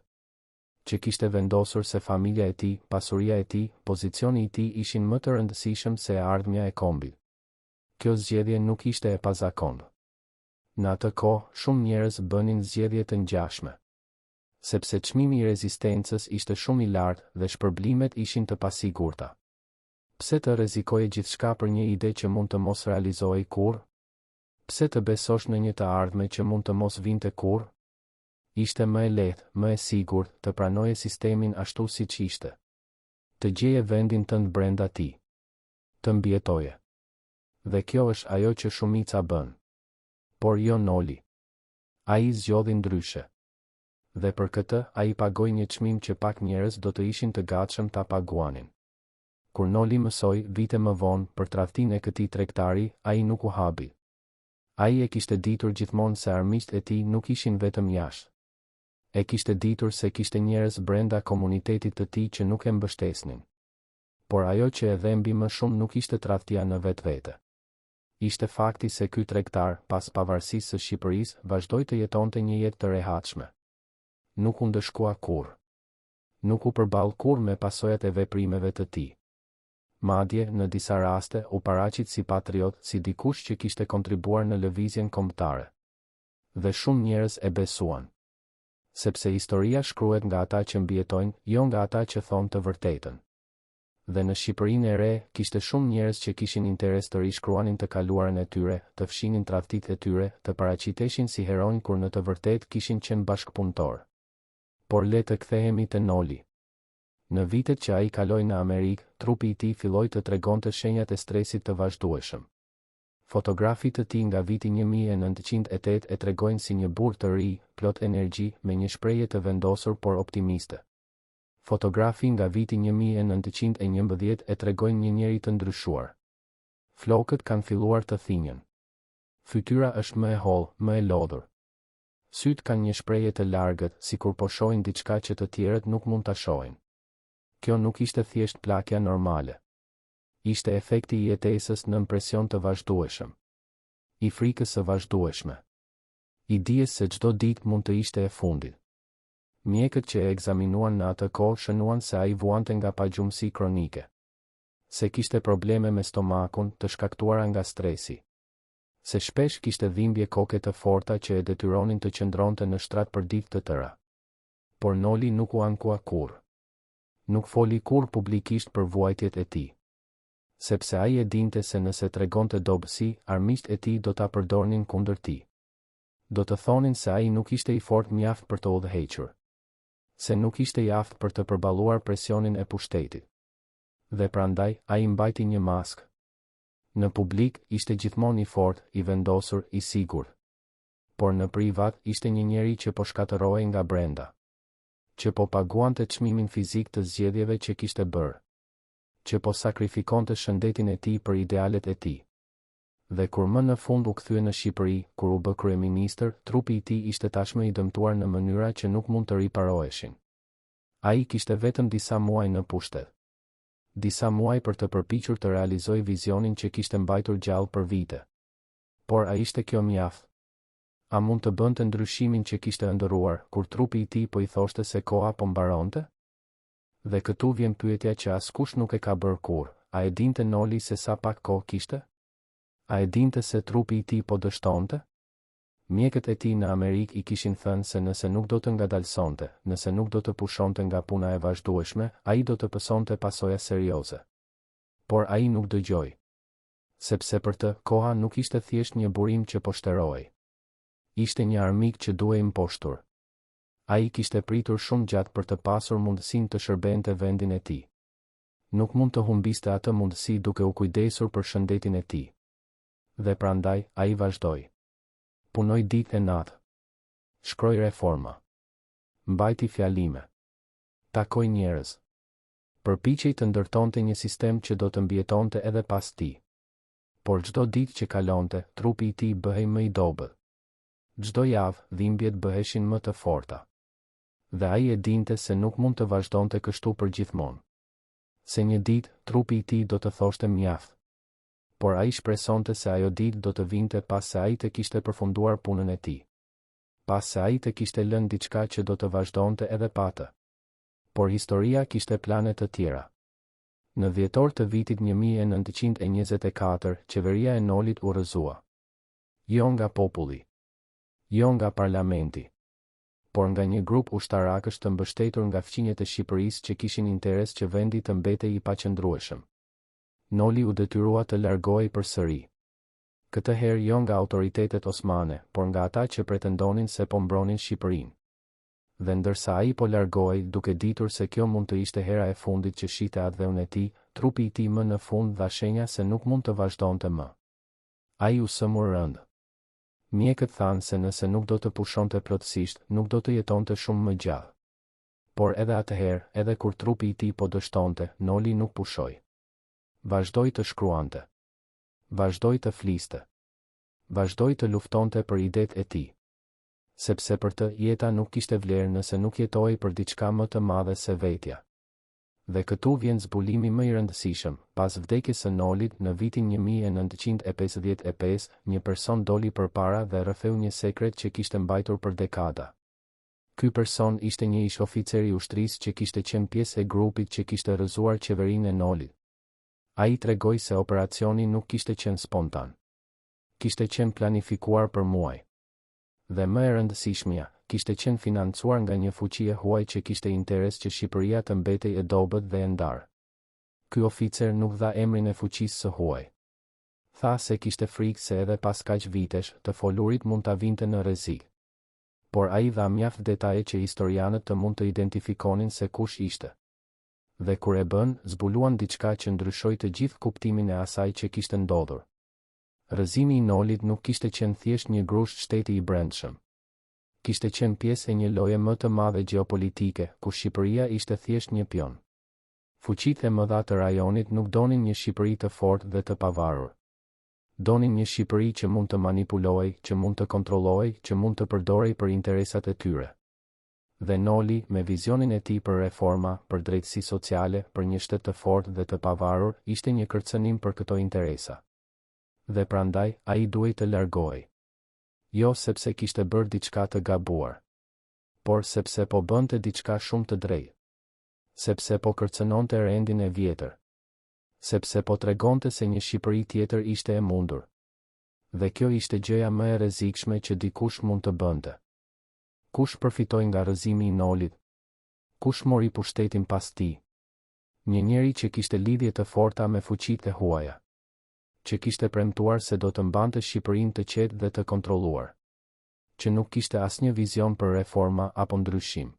Që kishte vendosur se familja e tij, pasuria e tij, pozicioni i tij ishin më të rëndësishëm se ardhmja e kombit. Kjo zgjedhje nuk ishte e pazakontë. Në atë kohë, shumë njerëz bënin zgjedhje të ngjashme. Sepse çmimi i rezistencës ishte shumë i lartë dhe shpërblimet ishin të pasigurta. Pse të rrezikoje gjithçka për një ide që mund të mos realizohej kurrë? Pse të besosh në një të ardhme që mund të mos vinte kurrë? Ishte më e lehtë, më e sigurt të pranoje sistemin ashtu siç ishte. Të gjeje vendin tënd brenda tij. Të mbijetoje. Dhe kjo është ajo që shumica bën. Por jo Noli. Ai zgjodhi ndryshe. Dhe për këtë, ai pagoi një çmim që pak njerëz do të ishin të gatshëm ta paguanin. Kur Noli mësoi vite më vonë për tradhtinë e këtij tregtari, ai nuk u habi. Ai e kishte ditur gjithmonë se armiqtë e tij nuk ishin vetëm jashtë. E kishte ditur se kishte njerëz brenda komunitetit të tij që nuk e mbështesnin. Por ajo që e dhembi më shumë nuk ishte tradhtia në vetvete. Ishte fakti se ky tregtar, pas pavarësisë së Shqipërisë, vazhdoi të jetonte një jetë të rehatshme. Nuk u ndëshkua kurrë. Nuk u përball kur me pasojat e veprimeve të tij. Madje, në disa raste, u paraqit si patriot, si dikush që kishte kontribuar në lëvizjen kombëtare. Dhe shumë njerëz e besuan. Sepse historia shkruhet nga ata që mbijetojnë, jo nga ata që thonë të vërtetën. Dhe në Shqipërinë e re, kishte shumë njerëz që kishin interes të rishkruanin të kaluarën e tyre, të fshinin tradhtitë e tyre, të paraqiteshin si heronj kur në të vërtetë kishin qenë bashkëpunëtor. Por le të kthehemi te Noli. Në vitet që ai kaloi në Amerikë, trupi i tij filloi të tregonte shenjat e stresit të vazhdueshëm. Fotografitë të tij nga viti 1908 e tregojnë si një burr të ri, plot energji, me një shprehje të vendosur por optimiste. Fotografi nga viti 1911 e tregojnë një njeri të ndryshuar. Flokët kanë filluar të thinjen. Fytyra është më e hollë, më e lodhur. Sytë kanë një shprehje të largët, sikur po shohin diçka që të tjerët nuk mund ta shohin. Kjo nuk ishte thjesht plakja normale. Ishte efekti i jetesës në presion të vazhdueshëm. I frikës së vazhdueshme. I dijes se çdo ditë mund të ishte e fundit. Mjekët që e ekzaminuan në atë kohë shënuan se ai vuante nga pagjumësi kronike. Se kishte probleme me stomakun, të shkaktuara nga stresi. Se shpesh kishte dhimbje koke të forta që e detyronin të qëndronte në shtrat për ditë të tëra. Por Noli nuk u ankua kurrë. Nuk foli kurrë publikisht për vuajtjet e tij. Sepse ai e dinte se nëse tregonte dobësi, armiqtë e tij do ta përdornin kundër tij. Do të thonin se ai nuk ishte i fortë mjaft për të udhëhequr. Se nuk ishte i aftë për të përballuar presionin e pushtetit. Dhe prandaj, ai mbajti një maskë. Në publik, ishte gjithmonë i fortë, i vendosur, i sigurt. Por në privat, ishte një njeri që po shkatërohej nga brenda. Që po paguante çmimin fizik të zgjedhjeve që kishte bërë. Që po sakrifikonte shëndetin e tij për idealet e tij. Dhe kur më në fund u kthye në Shqipëri, kur u bë kryeministër, trupi i tij ishte tashmë i dëmtuar në mënyra që nuk mund të riparoheshin. Ai kishte vetëm disa muaj në pushtet. Disa muaj për të përpiqur të realizojë vizionin që kishte mbajtur gjallë për vite. Por a ishte kjo mjaft? A mund të bënte ndryshimin që kishte ëndërruar, kur trupi i tij po i thoshte se koha po mbaronte? Dhe këtu vjen pyetja që askush nuk e ka bërë kurrë, a e dinte Noli se sa pak kohë kishte? A e dinte se trupi i tij po dështonte? Mjekët e tij në Amerikë i kishin thënë se nëse nuk do të ngadalsonte, nëse nuk do të pushonte nga puna e vazhdueshme, ai do të pësonte pasoja serioze. Por ai nuk dëgjoi. Sepse për të, koha nuk ishte thjesht një burim që po shterohej. Ishte një armik që duhej mposhtur. Ai kishte pritur shumë gjatë për të pasur mundësinë të shërbente vendin e tij. Nuk mund të humbiste atë mundësi duke u kujdesur për shëndetin e tij. Dhe prandaj, ai vazhdoi. Punoi ditë e natë. Shkroi reforma. Mbajti fjalime. Takoi njerëz. Përpiqej të ndërtonte një sistem që do të mbijetonte edhe pas tij. Por çdo ditë që kalonte, trupi i tij bëhej më i dobët. Çdo javë, dhimbjet bëheshin më të forta. Dhe ai e dinte se nuk mund të vazhdonte kështu për gjithmonë. Se një ditë, trupi i tij do të thoshte mjaft. Por ai shpresonte se ajo ditë do të vinte pas se ai të kishte përfunduar punën e tij. Pas se ai të kishte lënë diçka që do të vazhdonte edhe pa të. Por historia kishte plane të tjera. Në dhjetor të vitit 1924, qeveria e Nolit u rrëzua. Jo nga populli. Jo nga parlamenti. Por nga një grup ushtarakësh të mbështetur nga fqinjet e Shqipërisë që kishin interes që vendi të mbetej i paqëndrueshëm. Noli u detyrua të largohej përsëri. Këtë herë jo nga autoritetet osmane, por nga ata që pretendonin se po mbronin Shqipërinë. Dhe ndërsa ai po largohej, duke ditur se kjo mund të ishte hera e fundit që shite atë dheun e tij, trupi i tij më në fund dha shenja se nuk mund të vazhdonte më. Ai u sëmur rënd. Mjekët thanë se nëse nuk do të pushonte plotësisht, nuk do të jetonte shumë më gjallë. Por edhe atëherë, edhe kur trupi i tij po dështonte, Noli nuk pushoi. Vazhdoi të shkruante. Vazhdoi të fliste. Vazhdoi të luftonte për idetë e tij. Sepse për të, jeta nuk kishte vlerë nëse nuk jetoi për diçka më të madhe se vetja. Dhe këtu vjen zbulimi më i rëndësishëm. Pas vdekjes së Nolit në vitin 1955, një person doli përpara dhe rrëfeu një sekret që kishte mbajtur për dekada. Ky person ishte një ish oficer i ushtrisë që kishte qenë pjesë e grupit që kishte rrëzuar qeverinë e Nolit. Ai tregoi se operacioni nuk kishte qenë spontan. Kishte qenë planifikuar për muaj. Dhe më e rëndësishmja, kishte qenë financuar nga një fuqi e huaj që kishte interes që Shqipëria të mbetej e dobët dhe e ndarë. Ky oficer nuk dha emrin e fuqisë së huaj. Tha se kishte frikë se edhe pas kaq vitesh të folurit mund ta vinte në rrezik. Por ai dha mjaft detaje që historianët të mund të identifikonin se kush ishte. Dhe kur e bën, zbuluan diçka që ndryshoi të gjithë kuptimin e asaj që kishte ndodhur. Rrëzimi i Nolit nuk kishte qenë thjesht një grusht shteti i brendshëm. Kishte qenë pjesë e një loje më të madhe gjeopolitike, ku Shqipëria ishte thjesht një pion. Fuqitë e mëdha të rajonit nuk donin një Shqipëri të fortë dhe të pavarur. Donin një Shqipëri që mund të manipulojë, që mund të kontrollojë, që mund të përdorej për interesat e tyre. Dhe Noli, me vizionin e tij për reforma, për drejtësi sociale, për një shtet të fortë dhe të pavarur, ishte një kërcënim për këto interesa. Dhe prandaj, ai duhej të largohej. Jo sepse kishte bërë diçka të gabuar, por sepse po bënte diçka shumë të drejtë. Sepse po kërcënonte rendin e vjetër. Sepse po tregonte se një Shqipëri tjetër ishte e mundur. Dhe kjo ishte gjëja më e rrezikshme që dikush mund të bënte. Kush përfitoi nga rrëzimi i Nolit? Kush mori pushtetin pas tij? Një njeri që kishte lidhje të forta me fuqitë e huaja. Që kishte premtuar se do të mbante Shqipërinë të qetë dhe të kontrolluar. Që nuk kishte asnjë vizion për reforma apo ndryshim.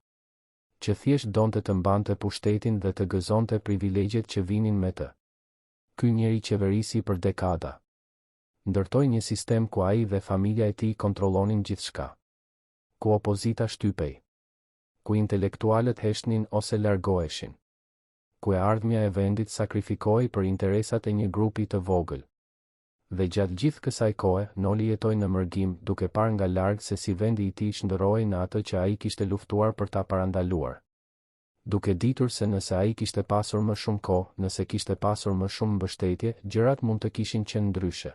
Që thjesht donte të mbante pushtetin dhe të gëzonte privilegjet që vinin me të. Ky njeri qeverisi për dekada. Ndërtoi një sistem ku ai dhe familja e tij kontrollonin gjithçka. Ku opozita shtypej. Ku intelektualët heshnin ose largoheshin. Ku e ardhmja e vendit sakrifikohej për interesat e një grupi të vogël. Dhe gjatë gjithë kësaj kohe, Noli jetoi në mërgim, duke parë nga larg se si vendi i tij shndërrohej në atë që ai kishte luftuar për ta parandaluar. Duke ditur se nëse ai kishte pasur më shumë kohë, nëse kishte pasur më shumë mbështetje, gjërat mund të kishin qenë ndryshe.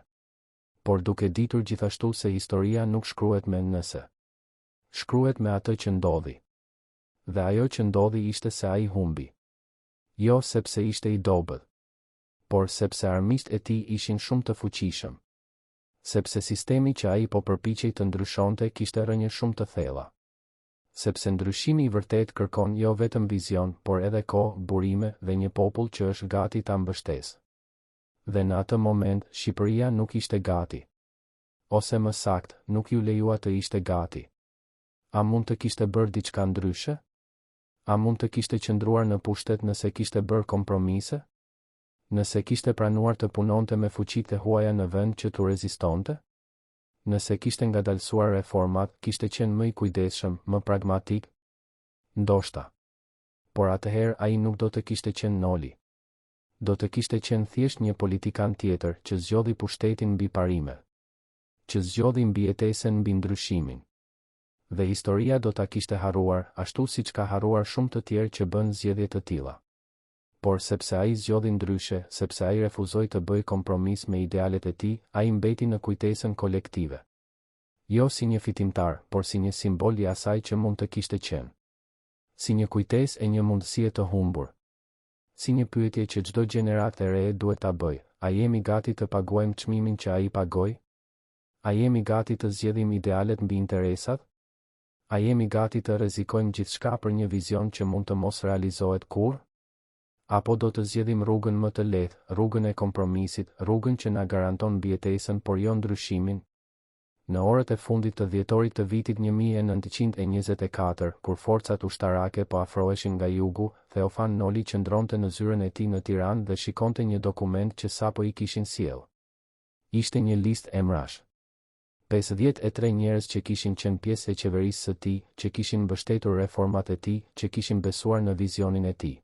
Por duke ditur gjithashtu se historia nuk shkruhet me nëse. Shkruhet me atë që ndodhi. Dhe ajo që ndodhi ishte se ai humbi. Jo sepse ishte i dobët, por sepse armiqtë e tij ishin shumë të fuqishëm. Sepse sistemi që ai po përpiqej të ndryshonte kishte rrënjë shumë të thella. Sepse ndryshimi i vërtet kërkon jo vetëm vizion, por edhe kohë, burime dhe një popull që është gati ta mbështesë. Dhe në atë moment, Shqipëria nuk ishte gati. Ose më saktë, nuk ju lejua të ishte gati. A mund të kishte bërë diçka ndryshe? A mund të kishte qëndruar në pushtet nëse kishte bërë kompromise? Nëse kishte pranuar të punonte me fuqitë e huaja në vend që tu rezistonte? Nëse kishte ngadalësuar reformat, kishte qenë më i kujdesshëm, më pragmatik? Ndoshta. Por atëherë ai nuk do të kishte qenë Noli. Do të kishte qenë thjesht një politikan tjetër që zgjodhi pushtetin mbi parime. Që zgjodhi mbijetesën mbi ndryshimin. Dhe historia do ta kishte harruar, ashtu siç ka harruar shumë të tjerë që bën zgjedhje të tilla. Por sepse ai zgjodhi ndryshe, sepse ai refuzoi të bëjë kompromis me idealet e tij, ai mbeti në kujtesën kolektive. Jo si një fitimtar, por si një simbol i asaj që mund të kishte qenë. Si një kujtesë e një mundësie të humbur. Si një pyetje që çdo gjeneratë e re duhet ta bëjë, a jemi gati të paguajmë çmimin që ai pagoi? A jemi gati të zgjedhim idealet mbi interesat? A jemi gati të rrezikojmë gjithçka për një vizion që mund të mos realizohet kurrë? Apo do të zgjedhim rrugën më të lehtë, rrugën e kompromisit, rrugën që na garanton mbijetesën por jo ndryshimin? Në orët e fundit të dhjetorit të vitit 1924, kur forcat ushtarake po afroheshin nga jugu, Theofan Noli qëndronte në zyrën e tij në Tiranë dhe shikonte një dokument që sapo i kishin sjellë. Ishte një listë emrash. 53 njerëz që kishin qenë pjesë e qeverisë së tij, që kishin mbështetur reformat e tij, që kishin besuar në vizionin e tij.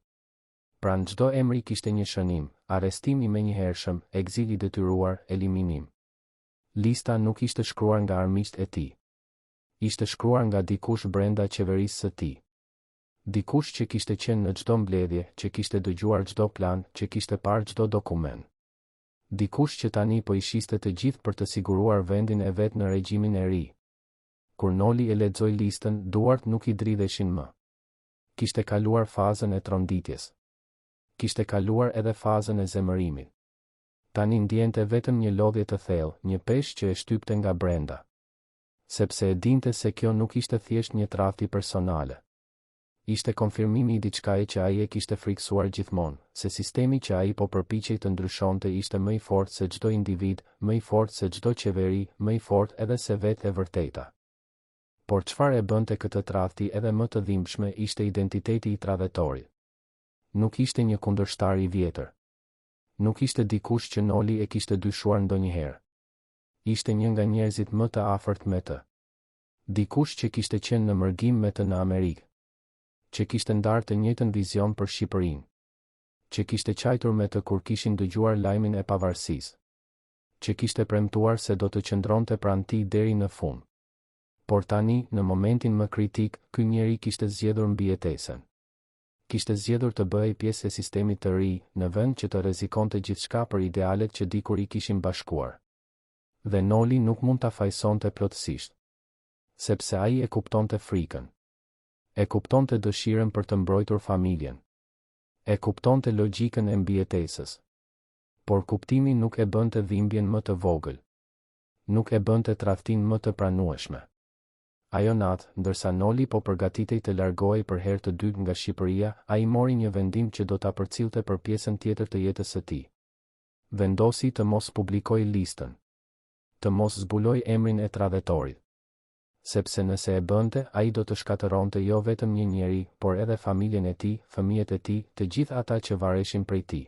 Pranë çdo emri kishte një shënim: arrestim i menjëhershëm, ekzil i detyruar, eliminim. Lista nuk ishte shkruar nga armiqtë e tij. Ishte shkruar nga dikush brenda qeverisë së tij. Dikush që kishte qenë në çdo mbledhje, që kishte dëgjuar çdo plan, që kishte parë çdo dokument. Dikush që tani po i shiste të gjithë për të siguruar vendin e vet në regjimin e ri. Kur Noli e lexoi listën, duart nuk i dridheshin më. Kishte kaluar fazën e tronditjes. Kishte kaluar edhe fazën e zemërimit. Tani ndjente vetëm një lodhje të thellë, një peshë që e shtypte nga brenda. Sepse e dinte se kjo nuk ishte thjesht një tradhti personale. Ishte konfirmimi i diçkaje që ai e kishte friksuar gjithmonë, se sistemi që ai po përpiqej të ndryshonte ishte më i fortë se çdo individ, më i fortë se çdo qeveri, më i fortë edhe se vetë e vërteta. Por çfarë e bënte këtë tradhti edhe më të dhimbshme ishte identiteti i tradhetorit. Nuk ishte një kundërshtar i vjetër. Nuk ishte dikush që Noli e kishte dyshuar ndonjëherë. Ishte një nga njerëzit më të afërt me të. Dikush që kishte qenë në mërgim me të në Amerikë. Që kishte ndarë të njëjtën vizion për Shqipërinë. Që kishte qajtur me të kur kishin dëgjuar lajmin e pavarësisë. Që kishte premtuar se do të qëndronte pranë tij deri në fund. Por tani, në momentin më kritik, ky njeri kishte zgjedhur mbijetesën. Kishte zgjedhur të bëhej pjesë e sistemit të ri, në vend që të rrezikonte gjithçka për idealet që dikur i kishin bashkuar. Dhe Noli nuk mund ta fajsonte plotësisht. Sepse ai e kuptonte frikën. E kuptonte dëshirën për të mbrojtur familjen. E kuptonte logjikën e mbijetesës. Por kuptimi nuk e bënte dhimbjen më të vogël. Nuk e bënte tradhtin më të pranueshme. Ajo natë, ndërsa Noli po përgatitej të largohej për herë të dytë nga Shqipëria, ai mori një vendim që do ta përcillte për pjesën tjetër të jetës së tij. Vendosi të mos publikojë listën. Të mos zbuloj emrin e tradhetorit. Sepse nëse e bënte, ai do të shkatëronte jo vetëm një njeri, por edhe familjen e tij, fëmijët e tij, të gjithë ata që vareshin prej tij.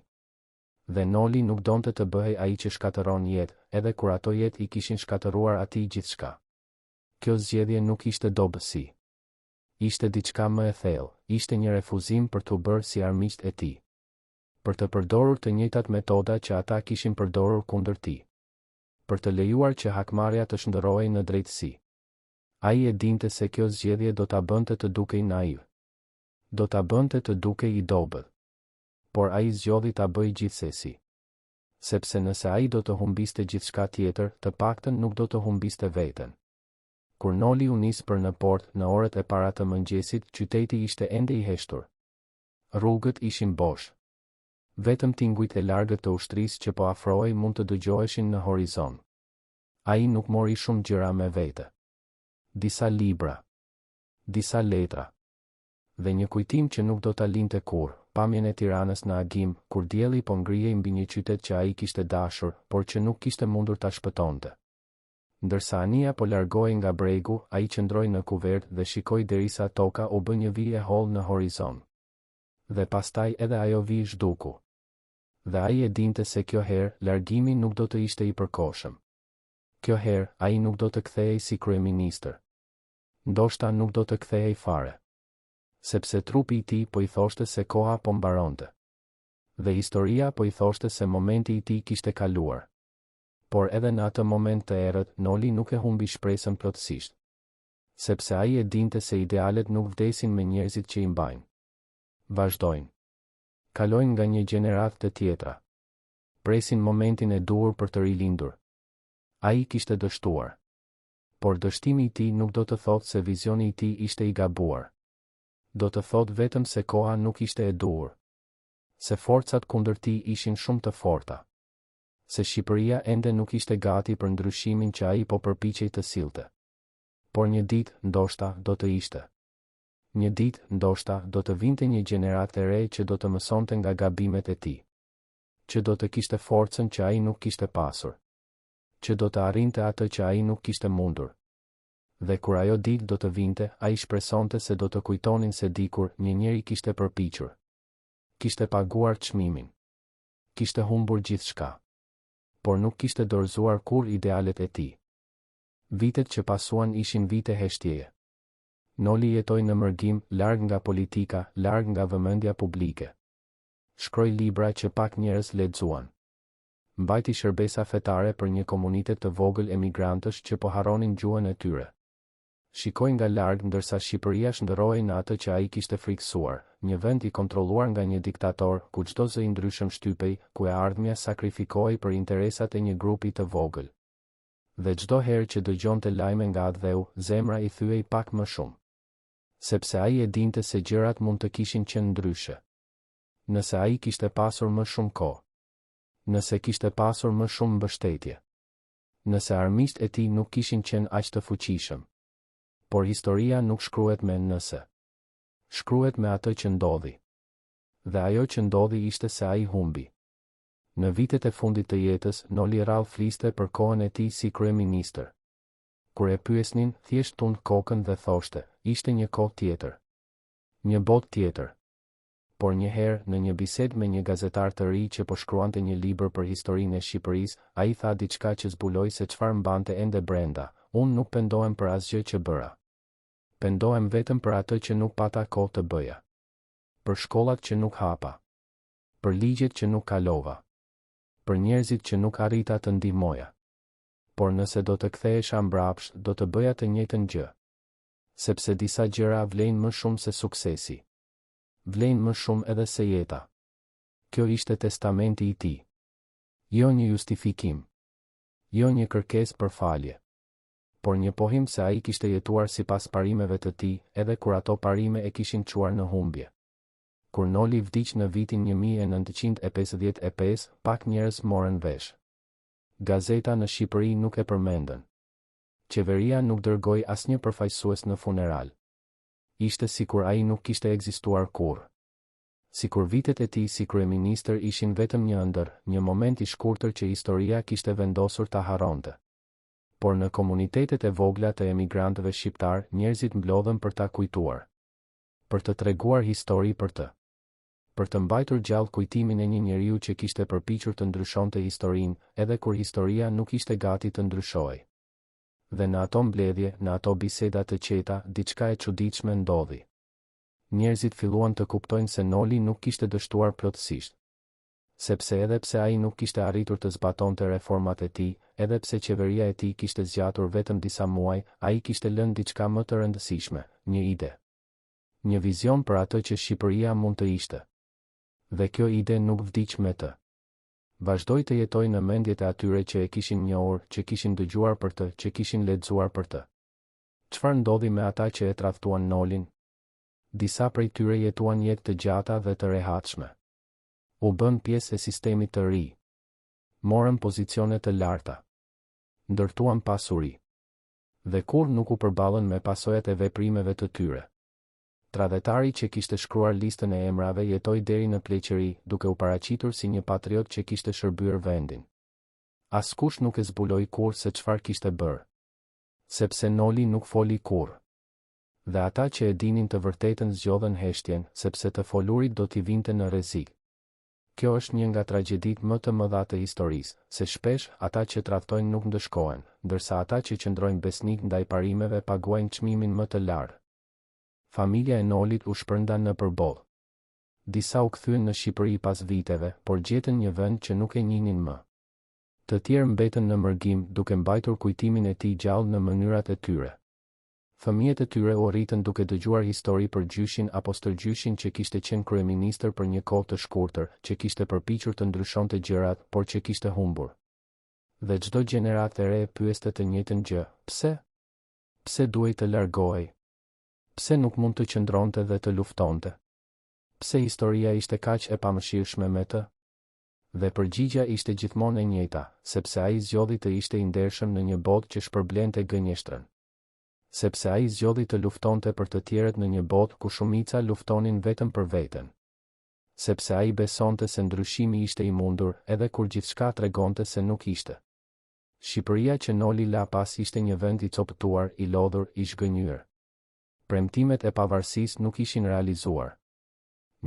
Dhe Noli nuk donte të bëhej ai që shkatëron jetë, edhe kur ato jetë i kishin shkatëruar atij gjithçka. Kjo zgjedhje nuk ishte dobësi. Ishte diçka më e thellë, ishte një refuzim për t'u bërë si armiqt e tij. Për të përdorur të njëjtat metoda që ata kishin përdorur kundër tij. Për të lejuar që hakmarrja të shndërrohej në drejtësi. Ai e dinte se kjo zgjedhje do ta bënte të dukej naiv. Do ta bënte të dukej i dobët. Por ai zgjodhi ta bëjë gjithsesi. Sepse nëse ai do të humbiste gjithçka tjetër, të paktën nuk do të humbiste veten. Kur Noli u nis për në port, në orët e para të mëngjesit, qyteti ishte ende i heshtur. Rrugët ishin bosh. Vetëm tingujt e largët të ushtrisë që po afrohej mund të dëgjoheshin në horizon. Ai nuk mori shumë gjëra me vete. Disa libra. Disa letra. Dhe një kujtim që nuk do ta linte kurrë, pamjen e Tiranës në agim, kur dielli po ngrihej mbi një qytet që ai kishte dashur, por që nuk kishte mundur ta shpëtonte. Ndërsa anija po largohej nga bregu, ai qëndroi në kuvert dhe shikoi derisa toka u bë një vijë e hollë në horizon. Dhe pastaj edhe ajo vijë zhduku. Dhe ai e dinte se kjo herë, largimi nuk do të ishte i përkohshëm. Kjo herë, ai nuk do të kthehej si kryeministër. Ndoshta nuk do të kthehej fare. Sepse trupi i tij po i thoshte se koha po mbaronte. Dhe historia po i thoshte se momenti i tij kishte kaluar. Por edhe në atë moment të errët, Noli nuk e humbi shpresën plotësisht. Sepse ai e dinte se idealet nuk vdesin me njerëzit që i mbajnë. Vazhdojnë. Kalojnë nga një gjeneratë te tjetra. Presin momentin e duhur për të rilindur. Ai kishte dështuar. Por dështimi i tij nuk do të thotë se vizioni i tij ishte i gabuar. Do të thotë vetëm se koha nuk ishte e duhur. Se forcat kundër tij ishin shumë të forta. Se Shqipëria ende nuk ishte gati për ndryshimin që ai po përpiqej të sillte. Por një ditë, ndoshta, do të ishte. Një ditë, ndoshta, do të vinte një gjeneratë e re që do të mësonte nga gabimet e tij. Që do të kishte forcën që ai nuk kishte pasur. Që do të arrinte atë që ai nuk kishte mundur. Dhe kur ajo ditë do të vinte, ai shpresonte se do të kujtonin se dikur një njeri kishte përpiqur. Kishte paguar çmimin. Kishte humbur gjithçka. Por nuk kishte dorëzuar kur idealet e tij. Vitet që pasuan ishin vite heshtjeje. Noli jetoi në mërgim, larg nga politika, larg nga vëmendja publike. Shkroi libra që pak njerëz lexuan. Mbajti shërbesa fetare për një komunitet të vogël emigrantësh që po harronin gjuhën e tyre. Shikoi nga larg ndërsa Shqipëria shndërrohej në atë që ai kishte friksuar, një vend i kontrolluar nga një diktator, ku çdo zë i ndryshëm shtypej, ku e ardhmja sakrifikohej për interesat e një grupi të vogël. Dhe çdo herë që dëgjonte lajme nga Adheu, zemra i thyej pak më shumë. Sepse ai e dinte se gjërat mund të kishin qenë ndryshe. Nëse ai kishte pasur më shumë kohë. Nëse kishte pasur më shumë mbështetje. Nëse armiqtë e tij nuk kishin qenë aq të fuqishëm. Por historia nuk shkruhet me nëse. Shkruhet me atë që ndodhi. Dhe ajo që ndodhi ishte se ai humbi. Në vitet e fundit të jetës, Noli rrallë fliste për kohën e tij si kryeministër. Kur e pyesnin, thjesht tund kokën dhe thoshte, ishte një kohë tjetër. Një botë tjetër. Por një herë, në një bisedë me një gazetar të ri që po shkruante një libër për historinë e Shqipërisë, ai tha diçka që zbuloi se çfarë mbante ende brenda, unë nuk pendohem për asgjë që bëra. Pendohem vetëm për atë që nuk pata kohë të bëja. Për shkollat që nuk hapa. Për ligjet që nuk kalova. Për njerëzit që nuk arrita të ndihmoja. Por nëse do të kthehesha mbrapsht, do të bëja të njëjtën gjë. Sepse disa gjëra vlejnë më shumë se suksesi. Vlejnë më shumë edhe se jeta. Kjo ishte testamenti i tij. Jo një justifikim. Jo një kërkesë për falje. Por një pohim se ai kishte jetuar sipas parimeve të tij, edhe kur ato parime e kishin çuar në humbje. Kur Noli vdiq në vitin 1955, pak njerëz morën vesh. Gazeta në Shqipëri nuk e përmendën. Qeveria nuk dërgoi asnjë përfaqësues në funeral. Ishte sikur ai nuk kishte ekzistuar kurrë. Sikur vitet e tij si kryeministër ishin vetëm një ëndër, një moment i shkurtër që historia kishte vendosur ta harronte. Por në komunitetet e vogla të emigrantëve shqiptar, njerëzit mblodhen për ta kujtuar. Për të treguar histori për të. Për të mbajtur gjallë kujtimin e një njeriu që kishte përpiqur të ndryshonte historinë, edhe kur historia nuk ishte gati të ndryshojë. Dhe në ato mbledhje, në ato biseda të qeta, diçka e çuditshme ndodhi. Njerëzit filluan të kuptojnë se Noli nuk kishte dështuar plotësisht. Sepse edhe pse ai nuk kishte arritur të zbatonte reformat e tij, edhe pse qeveria e tij kishte zgjatur vetëm disa muaj, ai kishte lënë diçka më të rëndësishme, një ide. Një vizion për atë që Shqipëria mund të ishte. Dhe kjo ide nuk vdiq me të. Vazhdoi të jetojë në mendjet e atyre që e kishin njohur, që kishin dëgjuar për të, që kishin lexuar për të. Çfarë ndodhi me ata që e tradhtuan Nolin? Disa prej tyre jetuan jetë të gjata dhe të rehatshme. U bën pjesë e sistemit të ri. Morën pozicione të larta. Ndërtuan pasuri. Dhe kur nuk u përballën me pasojat e veprimeve të tyre. Tradhetari që kishte shkruar listën e emrave jetoi deri në pleqëri, duke u paraqitur si një patriot që kishte shërbyer vendin. Askush nuk e zbuloi kurrë se çfarë kishte bërë. Sepse Noli nuk foli kurrë. Dhe ata që e dinin të vërtetën zgjodhen heshtjen, sepse të folurit do t'i vinte në rrezik. Kjo është një nga tragjeditë më të mëdha të historisë, se shpesh ata që tradhtojnë nuk ndëshkohen, ndërsa ata që qëndrojnë besnik ndaj parimeve paguajnë çmimin më të lartë. Familja e Nolit u shpërnda në përballë. Disa u kthyen në Shqipëri pas viteve, por gjetën një vend që nuk e njihnin më. Të tjerë mbetën në mërgim, duke mbajtur kujtimin e tij gjallë në mënyrat e tyre. Fëmijët e tyre u rritën duke dëgjuar histori për gjyshin apo stërgjyshin që kishte qenë kryeministër për një kohë të shkurtër, që kishte përpiqur të ndryshonte gjërat, por që kishte humbur. Dhe çdo gjeneratë e re pyeste të njëjtën gjë: pse? Pse duhej të largohej? Pse nuk mund të qëndronte dhe të luftonte? Pse historia ishte kaq e pamëshirshme me të? Dhe përgjigja ishte gjithmonë e njëjta, sepse ai zgjodhi të ishte i ndershëm në një botë që shpërblente gënjeshtrën. Sepse ai zgjodhi të luftonte për të tjerët në një botë ku shumica luftonin vetëm për veten. Sepse ai besonte se ndryshimi ishte i mundur, edhe kur gjithçka tregonte se nuk ishte. Shqipëria që Noli la pas ishte një vend i copëtuar, i lodhur, i zhgënjur. Premtimet e pavarësisë nuk ishin realizuar.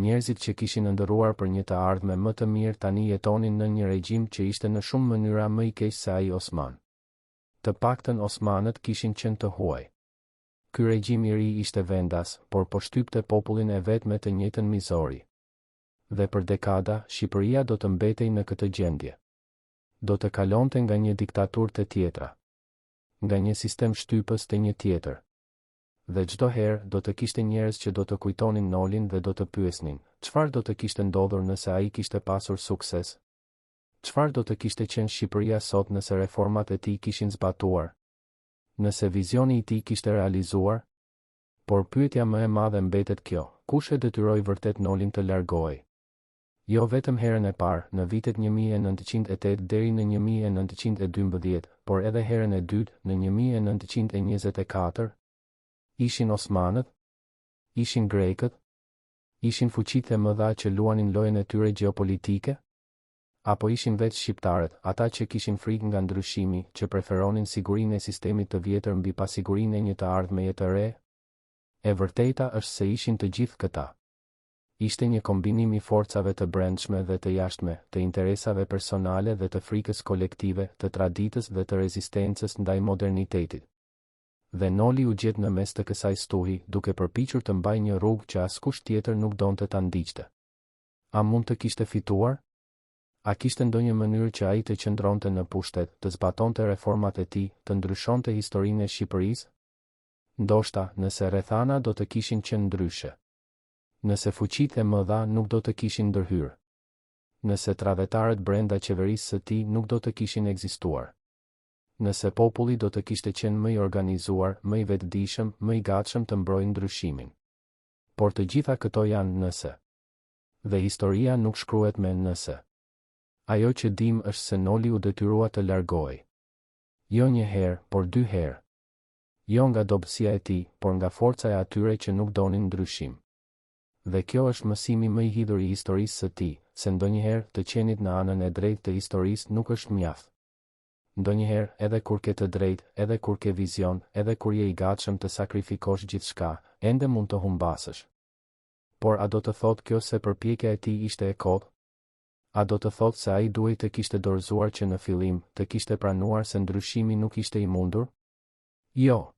Njerëzit që kishin ëndërruar për një të ardhme më të mirë tani jetonin në një regjim që ishte në shumë mënyra më i keq se ai Osman. Të paktën Osmanët kishin qenë të huaj. Ky regjim i ri ishte vendas, por po shtypte popullin e vet me të njëjtën mizori. Dhe për dekada, Shqipëria do të mbetej në këtë gjendje. Do të kalonte nga një diktaturë te tjetra. Nga një sistem shtypës te një tjetër. Dhe çdo herë do të kishte njerëz që do të kujtonin Nolin dhe do të pyesnin, çfarë do të kishte ndodhur nëse ai kishte pasur sukses? Çfarë do të kishte qenë Shqipëria sot nëse reformat e tij kishin zbatuar? Nëse vizioni i tij kishte realizuar? Por pyetja më e madhe mbetet kjo: kush e detyroi vërtet Nolin të largohej? Jo vetëm herën e parë, në vitet 1908 deri në 1912, por edhe herën e dytë, në 1924. Ishin Osmanët? Ishin Grekët? Ishin fuqitë e mëdha që luanin lojën e tyre gjeopolitike? Apo ishin vetë shqiptarët, ata që kishin frikë nga ndryshimi, që preferonin sigurinë e sistemit të vjetër mbi pasigurinë e një të ardhmeje të re? E vërteta është se ishin të gjithë këta. Ishte një kombinim i forcave të brendshme dhe të jashtme, të interesave personale dhe të frikës kolektive, të traditës dhe të rezistencës ndaj modernitetit. Dhe Noli u gjet në mes të kësaj stuhi, duke përpiqur të mbajë një rrugë që askush tjetër nuk donte ta ndiqte. A mund të kishte fituar? A kishte ndonjë mënyrë që ai të qëndronte në pushtet, të zbatonte reformat e tij, të ndryshonte historinë e Shqipërisë? Ndoshta, nëse rrethana do të kishin qenë ndryshe. Nëse fuqitë e mëdha nuk do të kishin ndërhyrë. Nëse tradhtarët brenda qeverisë së tij nuk do të kishin ekzistuar. Nëse populli do të kishte qenë më i organizuar, më i vetëdijshëm, më i gatshëm të mbrojë ndryshimin. Por të gjitha këto janë nëse. Dhe historia nuk shkruhet me nëse. Ajo që dim është se Noli u detyrua të largohej. Jo një herë, por 2 herë. Jo nga dobësia e tij, por nga forca e atyre që nuk donin ndryshim. Dhe kjo është mësimi më i hidhur i historisë së tij, se ndonjëherë të qenit në anën e drejtë të historisë nuk është mjaft. Ndonjëherë, edhe kur ke të drejtë, edhe kur ke vizion, edhe kur je i gatshëm të sakrifikosh gjithçka, ende mund të humbasësh. Por a do të thotë kjo se përpjekja e tij ishte e kotë? A do të thotë se ai duhej të kishte dorëzuar që në fillim të kishte pranuar se ndryshimi nuk ishte i mundur? Jo.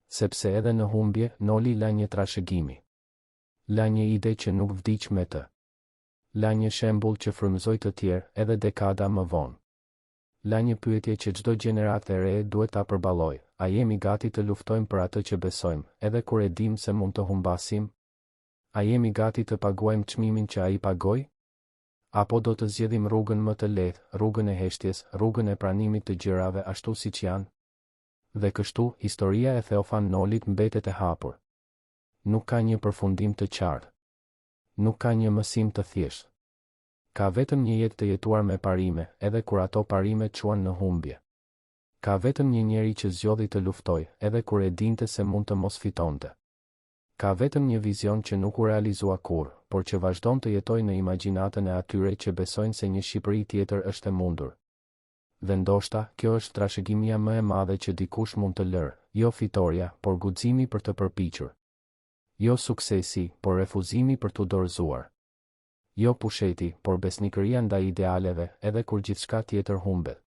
Sepse edhe në humbje, Noli la një trashëgimi. La një ide që nuk vdiq me të. La një shembull që frymëzoi të tjerë, edhe dekada më vonë. La një pyetje që çdo gjeneratë e re duhet ta përballojë: a jemi gati të luftojmë për atë që besojmë, edhe kur e dim se mund të humbasim? A jemi gati të paguajmë çmimin që ai pagoi? Apo do të zgjedhim rrugën më të lehtë, rrugën e heshtjes, rrugën e pranimit të gjërave ashtu siç janë? Dhe kështu, historia e Theofan Nolit mbetet e hapur. Nuk ka një përfundim të qartë. Nuk ka një mësim të thjeshtë. Ka vetëm një jetë të jetuar me parime, edhe kur ato parime çuan në humbje. Ka vetëm një njeri që zgjodhi të luftojë, edhe kur e dinte se mund të mos fitonte. Ka vetëm një vizion që nuk u realizua kurrë, por që vazhdon të jetojë në imagjinatën e atyre që besojnë se një Shqipëri tjetër është e mundur. Dhe ndoshta, kjo është trashëgimia më e madhe që dikush mund të lërë, jo fitoria, por guximi për të përpiqur. Jo suksesi, por refuzimi për t'u dorëzuar. Jo pusheti, por besnikëria ndaj idealeve, edhe kur gjithçka tjetër humbet.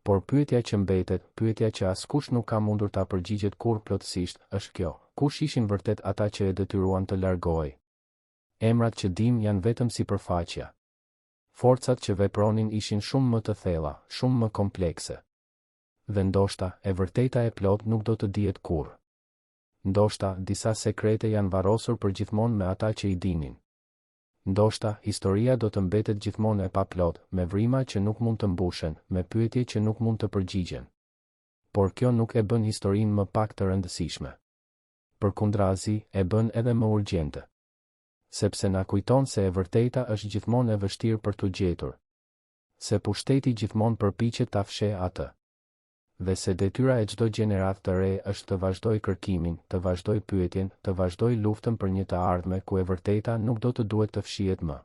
Por pyetja që mbetet, pyetja që askush nuk ka mundur ta përgjigjet kurrë plotësisht, është kjo: kush ishin vërtet ata që e detyruan të largohej? Emrat që dim janë vetëm sipërfaqja. Forcat që vepronin ishin shumë më të thella, shumë më komplekse. Dhe ndoshta, e vërteta e plot nuk do të dihet kurrë. Ndoshta, disa sekrete janë varrosur për gjithmonë me ata që i dinin. Ndoshta, historia do të mbetet gjithmonë e paplot, me vrima që nuk mund të mbushen, me pyetje që nuk mund të përgjigjen. Por kjo nuk e bën historinë më pak të rëndësishme. Përkundrazi, e bën edhe më urgjente. Sepse na kujton se e vërteta është gjithmonë e vështirë për t'u gjetur. Se pushteti gjithmonë përpiqet ta fshehë atë. Dhe se detyra e çdo gjeneratë të re është të vazhdojë kërkimin, të vazhdojë pyetjen, të vazhdojë luftën për një të ardhme ku e vërteta nuk do të duhet të fshihet më.